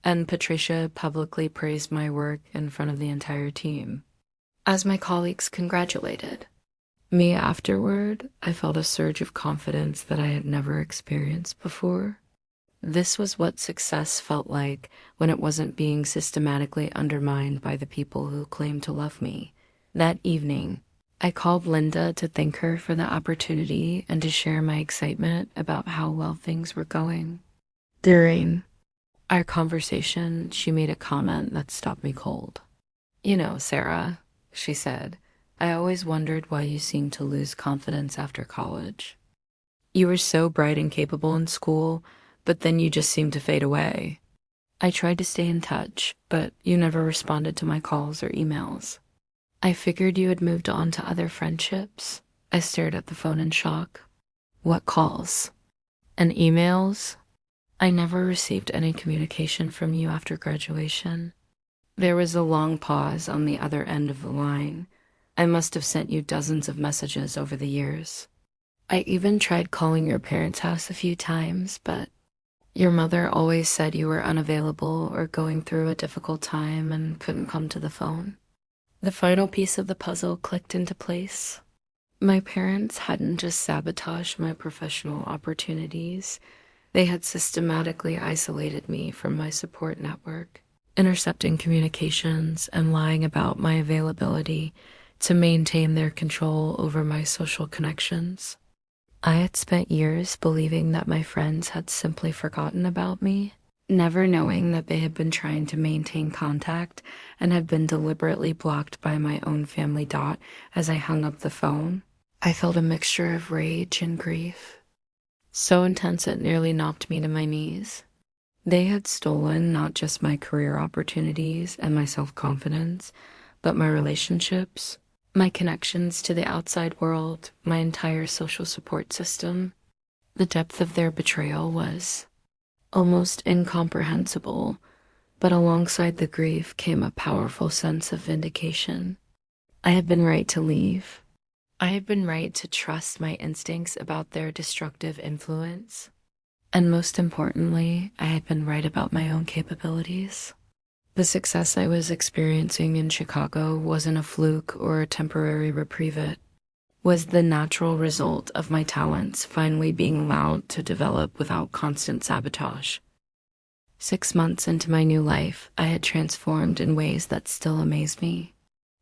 and Patricia publicly praised my work in front of the entire team. As my colleagues congratulated me afterward, I felt a surge of confidence that I had never experienced before. This was what success felt like when it wasn't being systematically undermined by the people who claimed to love me. That evening, I called Linda to thank her for the opportunity and to share my excitement about how well things were going. During our conversation, she made a comment that stopped me cold. "You know, Sarah," she said, "I always wondered why you seemed to lose confidence after college. You were so bright and capable in school, but then you just seemed to fade away. I tried to stay in touch, but you never responded to my calls or emails. I figured you had moved on to other friendships." I stared at the phone in shock. "What calls? And emails? I never received any communication from you after graduation." There was a long pause on the other end of the line. "I must have sent you dozens of messages over the years. I even tried calling your parents' house a few times, but your mother always said you were unavailable or going through a difficult time and couldn't come to the phone." The final piece of the puzzle clicked into place. My parents hadn't just sabotaged my professional opportunities, they had systematically isolated me from my support network, intercepting communications and lying about my availability to maintain their control over my social connections. I had spent years believing that my friends had simply forgotten about me, never knowing that they had been trying to maintain contact and had been deliberately blocked by my own family. As I hung up the phone, I felt a mixture of rage and grief, so intense it nearly knocked me to my knees. They had stolen not just my career opportunities and my self-confidence, but my relationships, my connections to the outside world, my entire social support system. The depth of their betrayal was almost incomprehensible, but alongside the grief came a powerful sense of vindication. I had been right to leave. I had been right to trust my instincts about their destructive influence. And most importantly, I had been right about my own capabilities. The success I was experiencing in Chicago wasn't a fluke or a temporary reprieve. It was the natural result of my talents finally being allowed to develop without constant sabotage. 6 months into my new life, I had transformed in ways that still amaze me.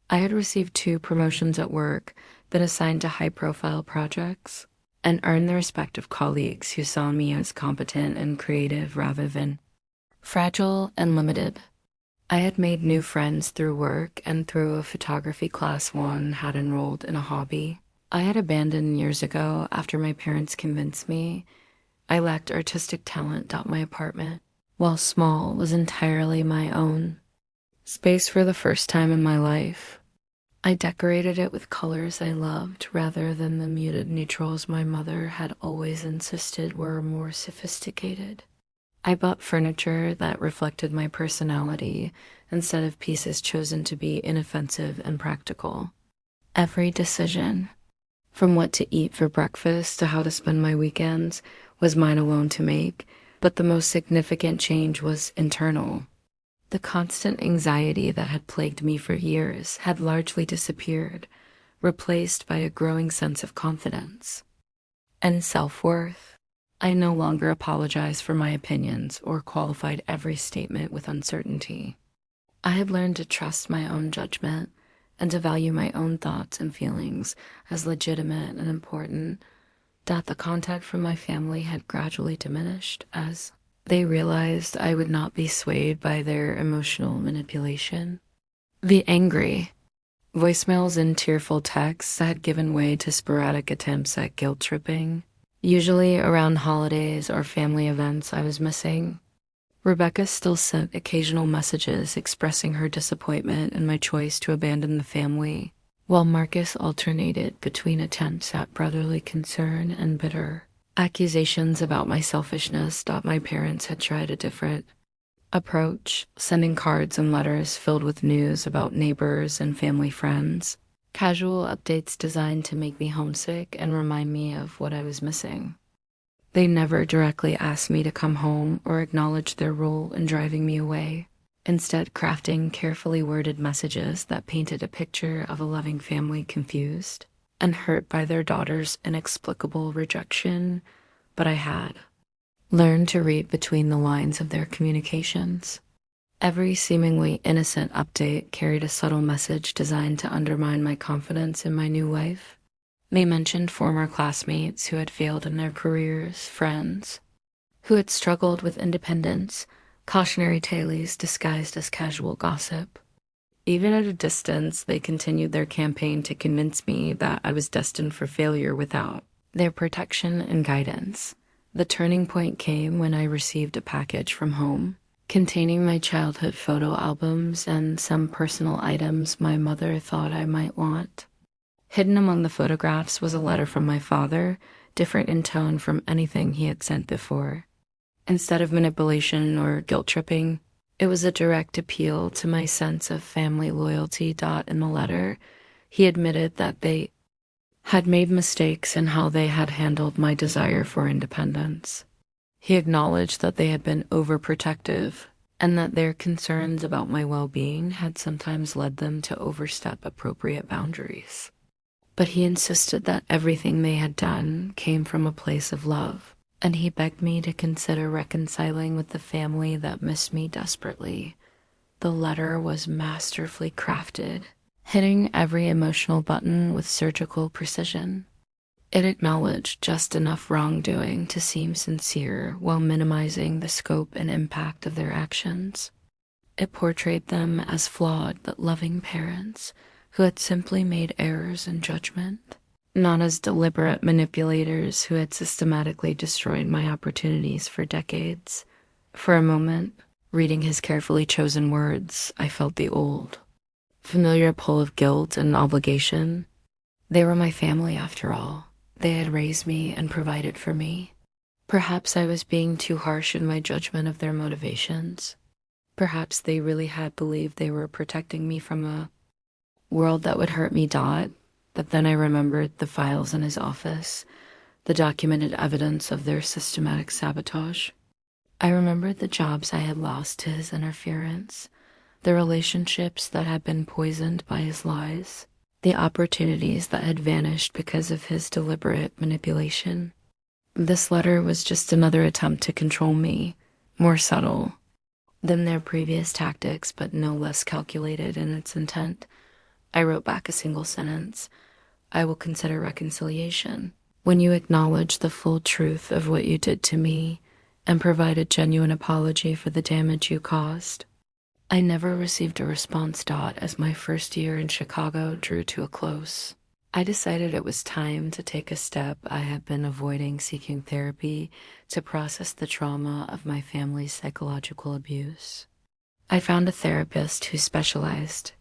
I had received 2 promotions at work, been assigned to high-profile projects, and earned the respect of colleagues who saw me as competent and creative rather than fragile and limited. I had made new friends through work and through a photography class one had enrolled in a hobby I had abandoned years ago after my parents convinced me I lacked artistic talent. My apartment, while small, was entirely my own space for the first time in my life. I decorated it with colors I loved rather than the muted neutrals my mother had always insisted were more sophisticated. I bought furniture that reflected my personality instead of pieces chosen to be inoffensive and practical. Every decision, from what to eat for breakfast to how to spend my weekends, was mine alone to make, but the most significant change was internal. The constant anxiety that had plagued me for years had largely disappeared, replaced by a growing sense of confidence and self-worth. I no longer apologized for my opinions or qualified every statement with uncertainty. I had learned to trust my own judgment and to value my own thoughts and feelings as legitimate and important. That the contact from my family had gradually diminished as they realized I would not be swayed by their emotional manipulation. The angry voicemails and tearful texts had given way to sporadic attempts at guilt tripping, usually around holidays or family events I was missing. Rebecca still sent occasional messages expressing her disappointment in my choice to abandon the family, while Marcus alternated between attempts at brotherly concern and bitter accusations about my selfishness. My parents had tried a different approach, sending cards and letters filled with news about neighbors and family friends, casual updates designed to make me homesick and remind me of what I was missing. They never directly asked me to come home or acknowledge their role in driving me away, instead crafting carefully worded messages that painted a picture of a loving family confused and hurt by their daughter's inexplicable rejection. But I had learned to read between the lines of their communications. Every seemingly innocent update carried a subtle message designed to undermine my confidence in my new life. They mentioned former classmates who had failed in their careers, friends who had struggled with independence, cautionary tales disguised as casual gossip. Even at a distance, they continued their campaign to convince me that I was destined for failure without their protection and guidance. The turning point came when I received a package from home containing my childhood photo albums and some personal items my mother thought I might want. Hidden among the photographs was a letter from my father, different in tone from anything he had sent before. Instead of manipulation or guilt tripping, it was a direct appeal to my sense of family loyalty. In the letter, he admitted that they had made mistakes in how they had handled my desire for independence. He acknowledged that they had been overprotective and that their concerns about my well-being had sometimes led them to overstep appropriate boundaries. But he insisted that everything they had done came from a place of love, and he begged me to consider reconciling with the family that missed me desperately. The letter was masterfully crafted, hitting every emotional button with surgical precision. It acknowledged just enough wrongdoing to seem sincere while minimizing the scope and impact of their actions. It portrayed them as flawed but loving parents who had simply made errors in judgment, not as deliberate manipulators who had systematically destroyed my opportunities for decades. For a moment, reading his carefully chosen words, I felt the old, familiar pull of guilt and obligation. They were my family after all. They had raised me and provided for me. Perhaps I was being too harsh in my judgment of their motivations. Perhaps they really had believed they were protecting me from a world that would hurt me. But then I remembered the files in his office, the documented evidence of their systematic sabotage. I remembered the jobs I had lost to his interference, the relationships that had been poisoned by his lies, the opportunities that had vanished because of his deliberate manipulation. This letter was just another attempt to control me, more subtle than their previous tactics, but no less calculated in its intent. I wrote back a single sentence. I will consider reconciliation. When you acknowledge the full truth of what you did to me and provide a genuine apology for the damage you caused. I never received a response. As my first year in Chicago drew to a close, I decided it was time to take a step I had been avoiding, seeking therapy to process the trauma of my family's psychological abuse. I found a therapist who specialized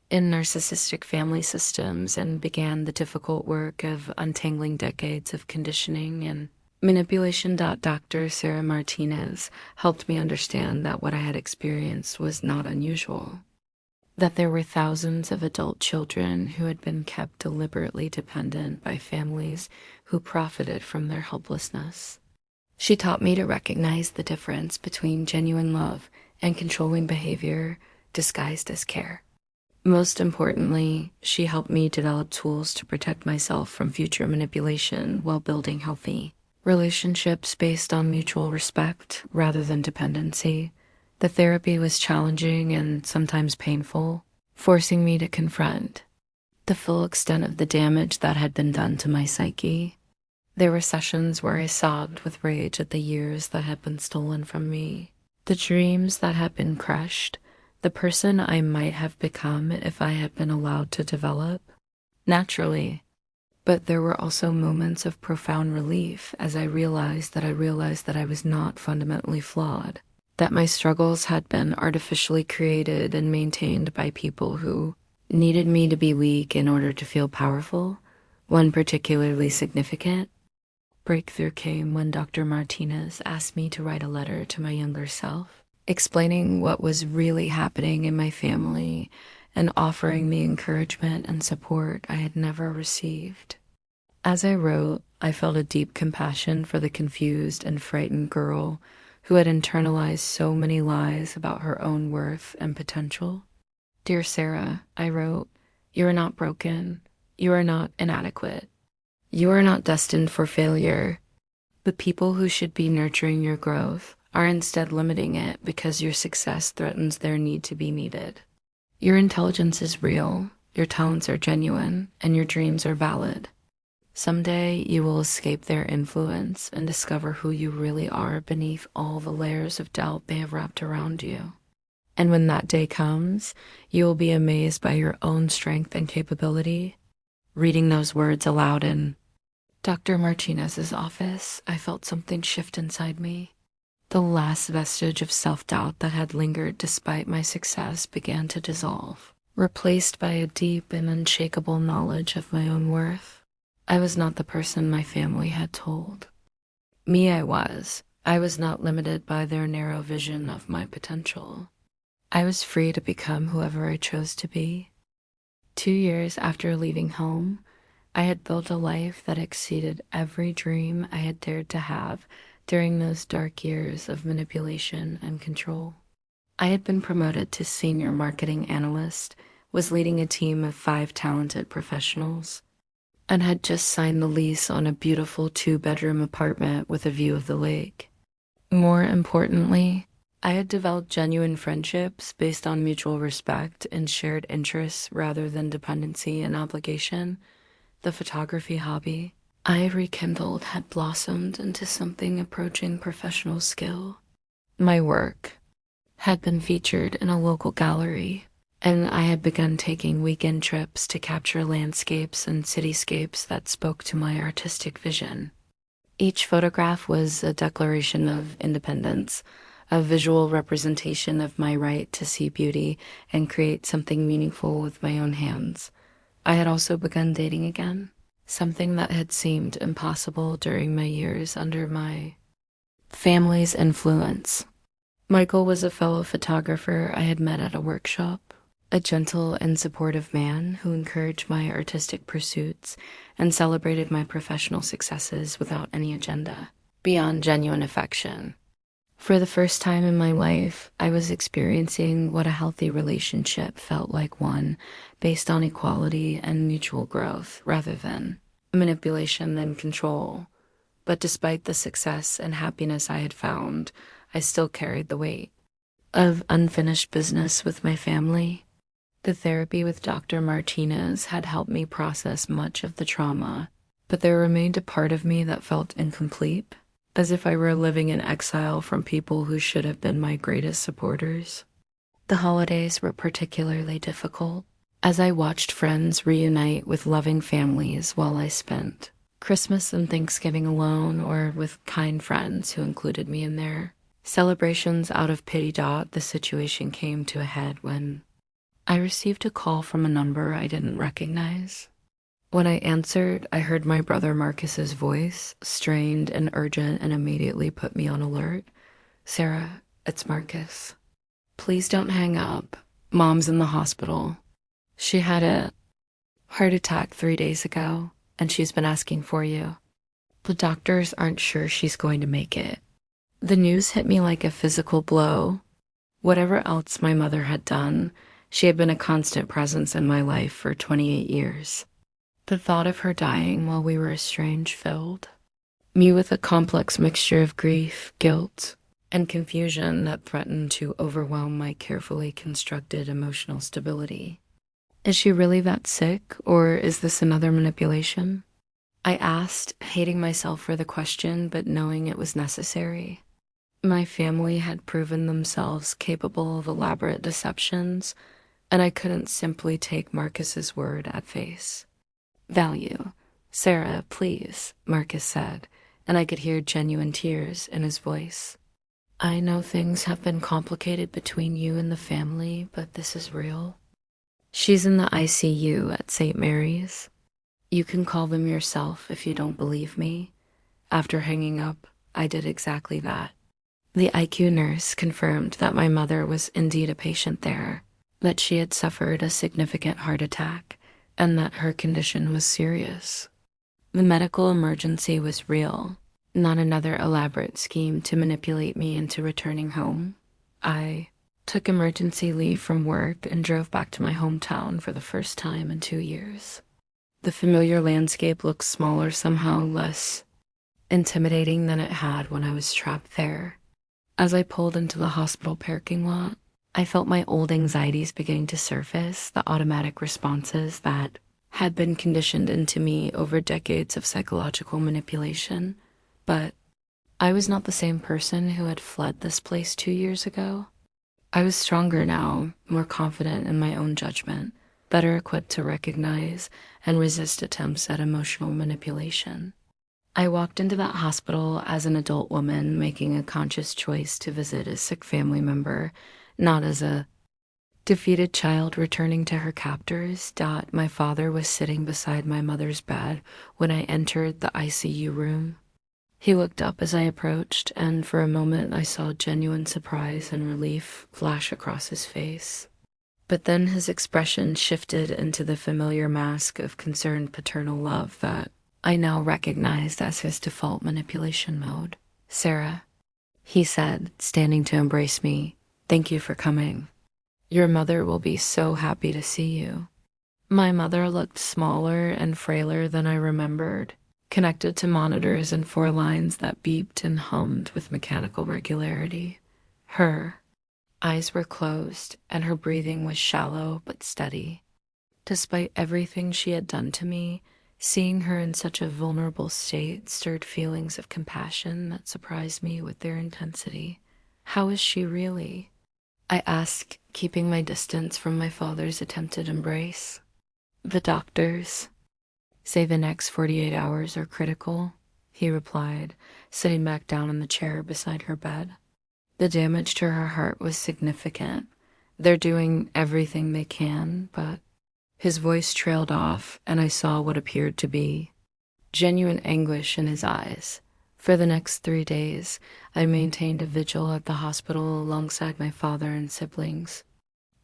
in narcissistic family systems and began the difficult work of untangling decades of conditioning and manipulation. Dr. Sarah Martinez helped me understand that what I had experienced was not unusual, that there were thousands of adult children who had been kept deliberately dependent by families who profited from their helplessness. She taught me to recognize the difference between genuine love and controlling behavior disguised as care. Most importantly, she helped me develop tools to protect myself from future manipulation while building healthy relationships based on mutual respect rather than dependency. The therapy was challenging and sometimes painful, forcing me to confront the full extent of the damage that had been done to my psyche. There were sessions where I sobbed with rage at the years that had been stolen from me, the dreams that had been crushed, the person I might have become if I had been allowed to develop naturally. But there were also moments of profound relief as I realized that I was not fundamentally flawed, that my struggles had been artificially created and maintained by people who needed me to be weak in order to feel powerful. One particularly significant breakthrough came when Dr. Martinez asked me to write a letter to my younger self, explaining what was really happening in my family and offering me encouragement and support I had never received. As I wrote, I felt a deep compassion for the confused and frightened girl who had internalized so many lies about her own worth and potential. Dear Sarah, I wrote, you are not broken. You are not inadequate. You are not destined for failure. The people who should be nurturing your growth are instead limiting it because your success threatens their need to be needed. Your intelligence is real, your talents are genuine, and your dreams are valid. Someday you will escape their influence and discover who you really are beneath all the layers of doubt they have wrapped around you. And when that day comes, you will be amazed by your own strength and capability. Reading those words aloud in Dr. Martinez's office, I felt something shift inside me. The last vestige of self-doubt that had lingered despite my success began to dissolve, replaced by a deep and unshakable knowledge of my own worth. I was not the person my family had told me I was. I was not limited by their narrow vision of my potential. I was free to become whoever I chose to be. 2 years after leaving home, I had built a life that exceeded every dream I had dared to have during those dark years of manipulation and control. I had been promoted to senior marketing analyst, was leading a team of 5 talented professionals, and had just signed the lease on a beautiful 2-bedroom apartment with a view of the lake. More importantly, I had developed genuine friendships based on mutual respect and shared interests rather than dependency and obligation. The photography hobby I rekindled had blossomed into something approaching professional skill. My work had been featured in a local gallery, and I had begun taking weekend trips to capture landscapes and cityscapes that spoke to my artistic vision. Each photograph was a declaration of independence, a visual representation of my right to see beauty and create something meaningful with my own hands. I had also begun dating again, something that had seemed impossible during my years under my family's influence. Michael was a fellow photographer I had met at a workshop, a gentle and supportive man who encouraged my artistic pursuits and celebrated my professional successes without any agenda, beyond genuine affection. For the first time in my life, I was experiencing what a healthy relationship felt like, one based on equality and mutual growth rather than manipulation and control. But despite the success and happiness I had found, I still carried the weight of unfinished business with my family. The therapy with Dr. Martinez had helped me process much of the trauma, but there remained a part of me that felt incomplete, as if I were living in exile from people who should have been my greatest supporters. The holidays were particularly difficult, as I watched friends reunite with loving families while I spent Christmas and Thanksgiving alone or with kind friends who included me in their celebrations. Out of pity, the situation came to a head when I received a call from a number I didn't recognize. When I answered, I heard my brother Marcus's voice, strained and urgent, and immediately put me on alert. "Sarah, it's Marcus. Please don't hang up. Mom's in the hospital. She had a heart attack 3 days ago, and she's been asking for you. The doctors aren't sure she's going to make it." The news hit me like a physical blow. Whatever else my mother had done, she had been a constant presence in my life for 28 years. The thought of her dying while we were estranged filled me with a complex mixture of grief, guilt, and confusion that threatened to overwhelm my carefully constructed emotional stability. Is she really that sick, or is this another manipulation? I asked, hating myself for the question, but knowing it was necessary. My family had proven themselves capable of elaborate deceptions, and I couldn't simply take Marcus's word at face value. "Sarah, please," Marcus said, and I could hear genuine tears in his voice. "I know things have been complicated between you and the family, but this is real. She's in the ICU at St. Mary's. You can call them yourself if you don't believe me." After hanging up, I did exactly that. The IQ nurse confirmed that my mother was indeed a patient there, that she had suffered a significant heart attack, and that her condition was serious. The medical emergency was real, not another elaborate scheme to manipulate me into returning home. I took emergency leave from work and drove back to my hometown for the first time in 2 years. The familiar landscape looked smaller somehow, less intimidating than it had when I was trapped there. As I pulled into the hospital parking lot, I felt my old anxieties beginning to surface, the automatic responses that had been conditioned into me over decades of psychological manipulation. But I was not the same person who had fled this place 2 years ago. I was stronger now, more confident in my own judgment, better equipped to recognize and resist attempts at emotional manipulation. I walked into that hospital as an adult woman making a conscious choice to visit a sick family member, not as a defeated child returning to her captors. My father was sitting beside my mother's bed when I entered the ICU room. He looked up as I approached, and for a moment I saw genuine surprise and relief flash across his face. But then his expression shifted into the familiar mask of concerned paternal love that I now recognized as his default manipulation mode. "Sarah," he said, standing to embrace me, "thank you for coming. Your mother will be so happy to see you." My mother looked smaller and frailer than I remembered, connected to monitors and 4 lines that beeped and hummed with mechanical regularity. Her eyes were closed, and her breathing was shallow but steady. Despite everything she had done to me, seeing her in such a vulnerable state stirred feelings of compassion that surprised me with their intensity. "How is she really?" I asked, keeping my distance from my father's attempted embrace. "The doctors say the next 48 hours are critical," he replied, sitting back down in the chair beside her bed. "The damage to her heart was significant. They're doing everything they can," but his voice trailed off, and I saw what appeared to be genuine anguish in his eyes. For the next 3 days, I maintained a vigil at the hospital alongside my father and siblings.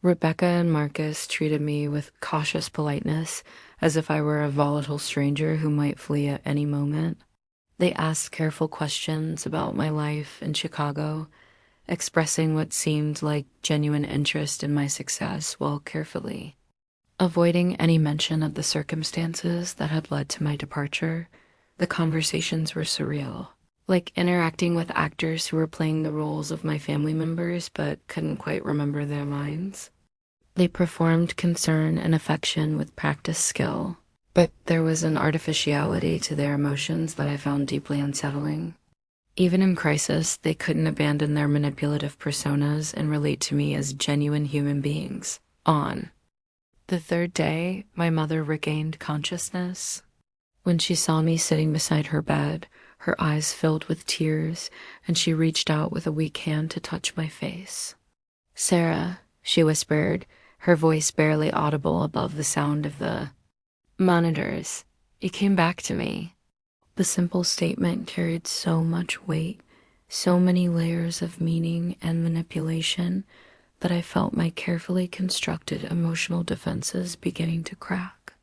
Rebecca and Marcus treated me with cautious politeness, as if I were a volatile stranger who might flee at any moment. They asked careful questions about my life in Chicago, expressing what seemed like genuine interest in my success while carefully avoiding any mention of the circumstances that had led to my departure. The conversations were surreal, like interacting with actors who were playing the roles of my family members but couldn't quite remember their lines. They performed concern and affection with practiced skill, but there was an artificiality to their emotions that I found deeply unsettling. Even in crisis, they couldn't abandon their manipulative personas and relate to me as genuine human beings. On the third day, my mother regained consciousness. When she saw me sitting beside her bed, her eyes filled with tears, and she reached out with a weak hand to touch my face. "Sarah," she whispered, her voice barely audible above the sound of the monitors. "You came back to me." The simple statement carried so much weight, so many layers of meaning and manipulation, that I felt my carefully constructed emotional defenses beginning to crack.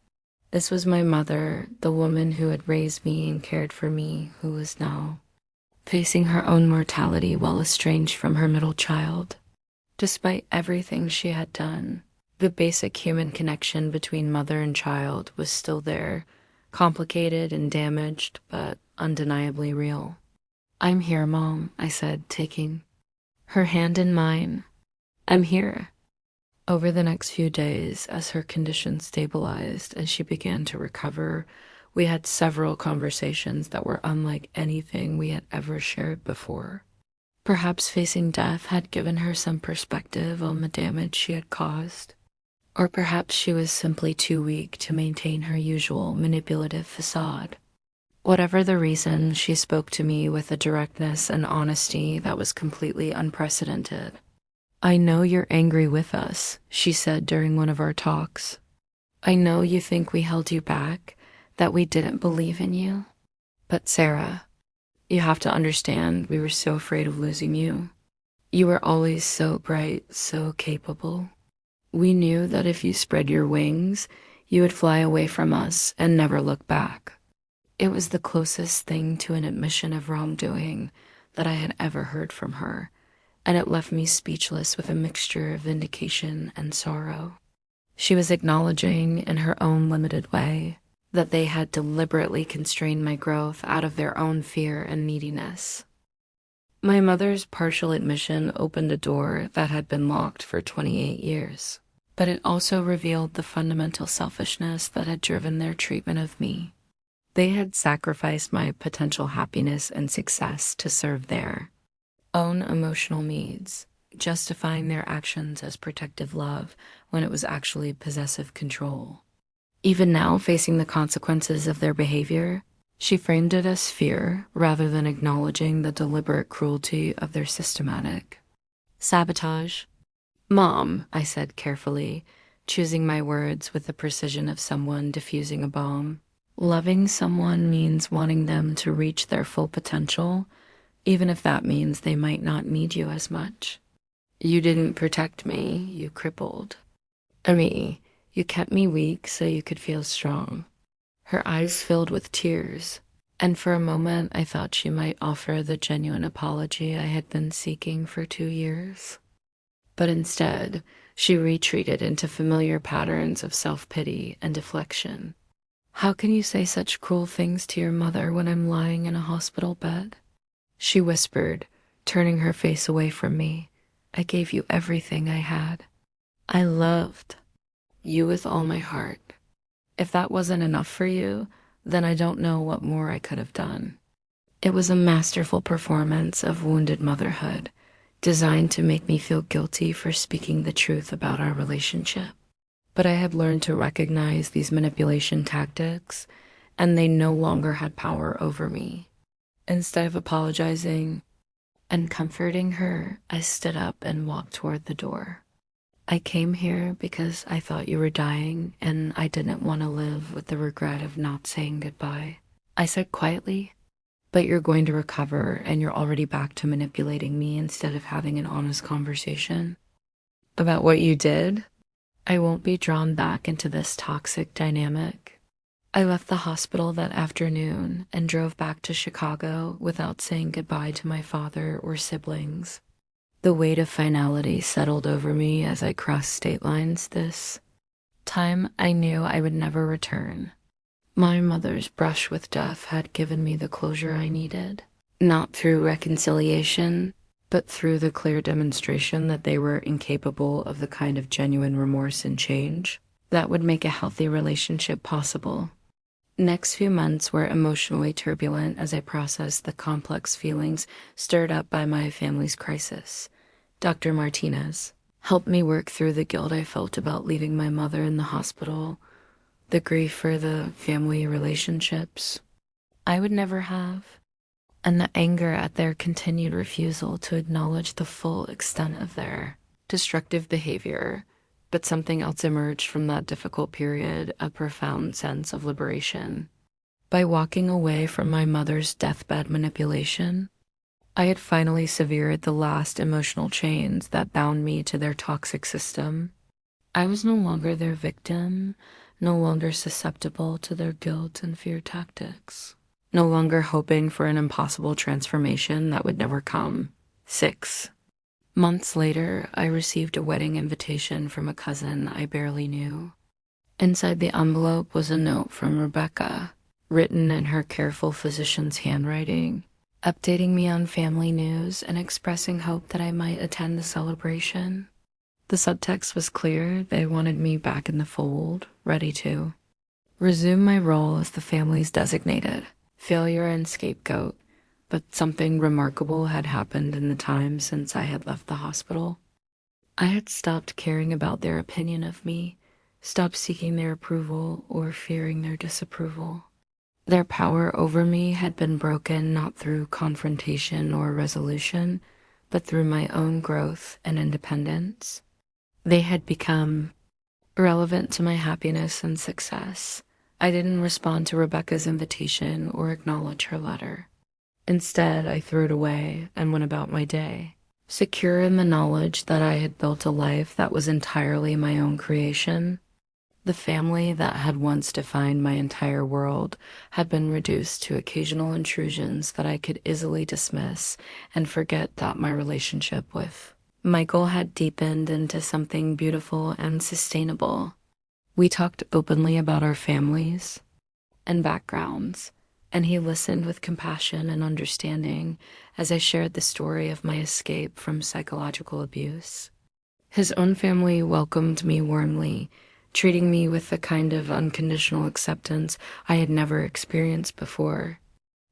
This was my mother, the woman who had raised me and cared for me, who was now facing her own mortality while estranged from her middle child. Despite everything she had done, the basic human connection between mother and child was still there, complicated and damaged, but undeniably real. "I'm here, Mom," I said, taking her hand in mine. "I'm here." Over the next few days, as her condition stabilized and she began to recover, we had several conversations that were unlike anything we had ever shared before. Perhaps facing death had given her some perspective on the damage she had caused, or perhaps she was simply too weak to maintain her usual manipulative facade. Whatever the reason, she spoke to me with a directness and honesty that was completely unprecedented. "I know you're angry with us," she said during one of our talks. "I know you think we held you back, that we didn't believe in you. But Sarah, you have to understand we were so afraid of losing you. You were always so bright, so capable. We knew that if you spread your wings, you would fly away from us and never look back." It was the closest thing to an admission of wrongdoing that I had ever heard from her, and it left me speechless with a mixture of vindication and sorrow. She was acknowledging, in her own limited way, that they had deliberately constrained my growth out of their own fear and neediness. My mother's partial admission opened a door that had been locked for 28 years, but it also revealed the fundamental selfishness that had driven their treatment of me. They had sacrificed my potential happiness and success to serve their own emotional needs, justifying their actions as protective love when it was actually possessive control. Even now, facing the consequences of their behavior, she framed it as fear rather than acknowledging the deliberate cruelty of their systematic sabotage. "Mom," I said carefully, choosing my words with the precision of someone diffusing a bomb, "loving someone means wanting them to reach their full potential, even if that means they might not need you as much. You didn't protect me, you crippled me. You kept me weak so you could feel strong." Her eyes filled with tears, and for a moment I thought she might offer the genuine apology I had been seeking for 2 years. But instead, she retreated into familiar patterns of self-pity and deflection. "How can you say such cruel things to your mother when I'm lying in a hospital bed?" she whispered, turning her face away from me. "I gave you everything I had. I loved you with all my heart. If that wasn't enough for you, then I don't know what more I could have done." It was a masterful performance of wounded motherhood, designed to make me feel guilty for speaking the truth about our relationship. But I had learned to recognize these manipulation tactics, and they no longer had power over me. Instead of apologizing and comforting her, I stood up and walked toward the door. "I came here because I thought you were dying, and I didn't want to live with the regret of not saying goodbye," I said quietly. "But you're going to recover, and you're already back to manipulating me instead of having an honest conversation about what you did. I won't be drawn back into this toxic dynamic." I left the hospital that afternoon and drove back to Chicago without saying goodbye to my father or siblings. The weight of finality settled over me as I crossed state lines. This time I knew I would never return. My mother's brush with death had given me the closure I needed, not through reconciliation, but through the clear demonstration that they were incapable of the kind of genuine remorse and change that would make a healthy relationship possible. Next few months were emotionally turbulent as I processed the complex feelings stirred up by my family's crisis. Dr. Martinez helped me work through the guilt I felt about leaving my mother in the hospital, the grief for the family relationships I would never have, and the anger at their continued refusal to acknowledge the full extent of their destructive behavior. But something else emerged from that difficult period, a profound sense of liberation. By walking away from my mother's deathbed manipulation, I had finally severed the last emotional chains that bound me to their toxic system. I was no longer their victim, no longer susceptible to their guilt and fear tactics, no longer hoping for an impossible transformation that would never come. 6 months later, I received a wedding invitation from a cousin I barely knew. Inside the envelope was a note from Rebecca, written in her careful physician's handwriting, updating me on family news and expressing hope that I might attend the celebration. The subtext was clear. They wanted me back in the fold, ready to resume my role as the family's designated failure and scapegoat. But something remarkable had happened in the time since I had left the hospital. I had stopped caring about their opinion of me, stopped seeking their approval or fearing their disapproval. Their power over me had been broken not through confrontation or resolution, but through my own growth and independence. They had become irrelevant to my happiness and success. I didn't respond to Rebecca's invitation or acknowledge her letter. Instead, I threw it away and went about my day, secure in the knowledge that I had built a life that was entirely my own creation. The family that had once defined my entire world had been reduced to occasional intrusions that I could easily dismiss and forget that my relationship with Michael had deepened into something beautiful and sustainable. We talked openly about our families and backgrounds, and he listened with compassion and understanding as I shared the story of my escape from psychological abuse. His own family welcomed me warmly, treating me with the kind of unconditional acceptance I had never experienced before.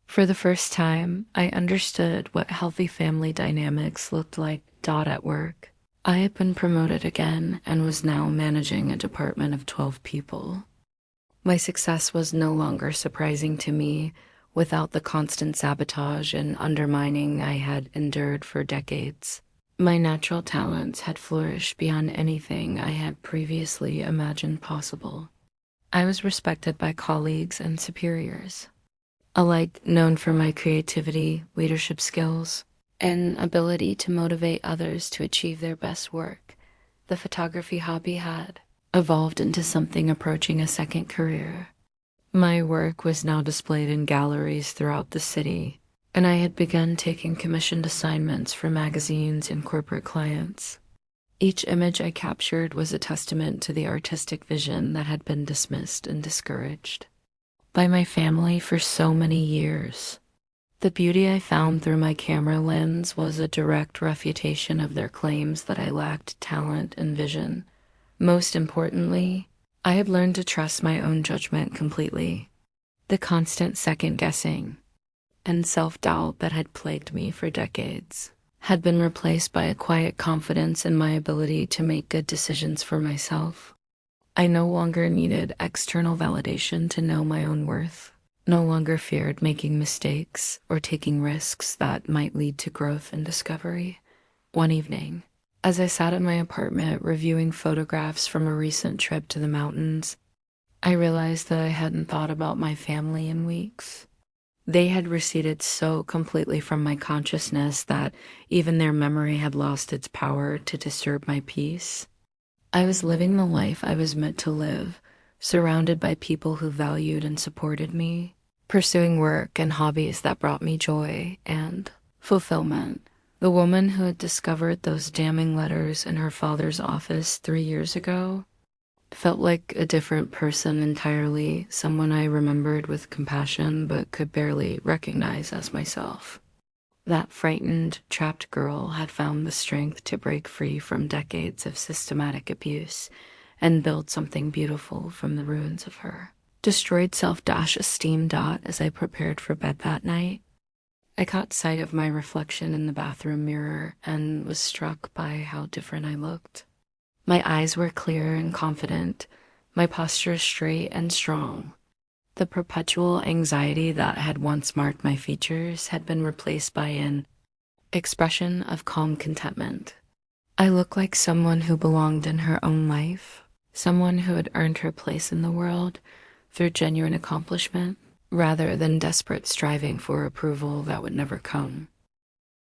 For the first time, I understood what healthy family dynamics looked like. At work, I had been promoted again and was now managing a department of 12 people. My success was no longer surprising to me without the constant sabotage and undermining I had endured for decades. My natural talents had flourished beyond anything I had previously imagined possible. I was respected by colleagues and superiors, alike known for my creativity, leadership skills, and ability to motivate others to achieve their best work. The photography hobby had evolved into something approaching a second career. My work was now displayed in galleries throughout the city, and I had begun taking commissioned assignments for magazines and corporate clients. Each image I captured was a testament to the artistic vision that had been dismissed and discouraged by my family for so many years. The beauty I found through my camera lens was a direct refutation of their claims that I lacked talent and vision. Most importantly, I had learned to trust my own judgment completely. The constant second-guessing and self-doubt that had plagued me for decades had been replaced by a quiet confidence in my ability to make good decisions for myself. I no longer needed external validation to know my own worth, no longer feared making mistakes or taking risks that might lead to growth and discovery. One evening, as I sat in my apartment reviewing photographs from a recent trip to the mountains, I realized that I hadn't thought about my family in weeks. They had receded so completely from my consciousness that even their memory had lost its power to disturb my peace. I was living the life I was meant to live, surrounded by people who valued and supported me, pursuing work and hobbies that brought me joy and fulfillment. The woman who had discovered those damning letters in her father's office 3 years ago felt like a different person entirely, someone I remembered with compassion but could barely recognize as myself. That frightened, trapped girl had found the strength to break free from decades of systematic abuse and build something beautiful from the ruins of her destroyed self-esteem. As I prepared for bed that night, I caught sight of my reflection in the bathroom mirror and was struck by how different I looked. My eyes were clear and confident, my posture straight and strong. The perpetual anxiety that had once marked my features had been replaced by an expression of calm contentment. I looked like someone who belonged in her own life, someone who had earned her place in the world through genuine accomplishment, rather than desperate striving for approval that would never come.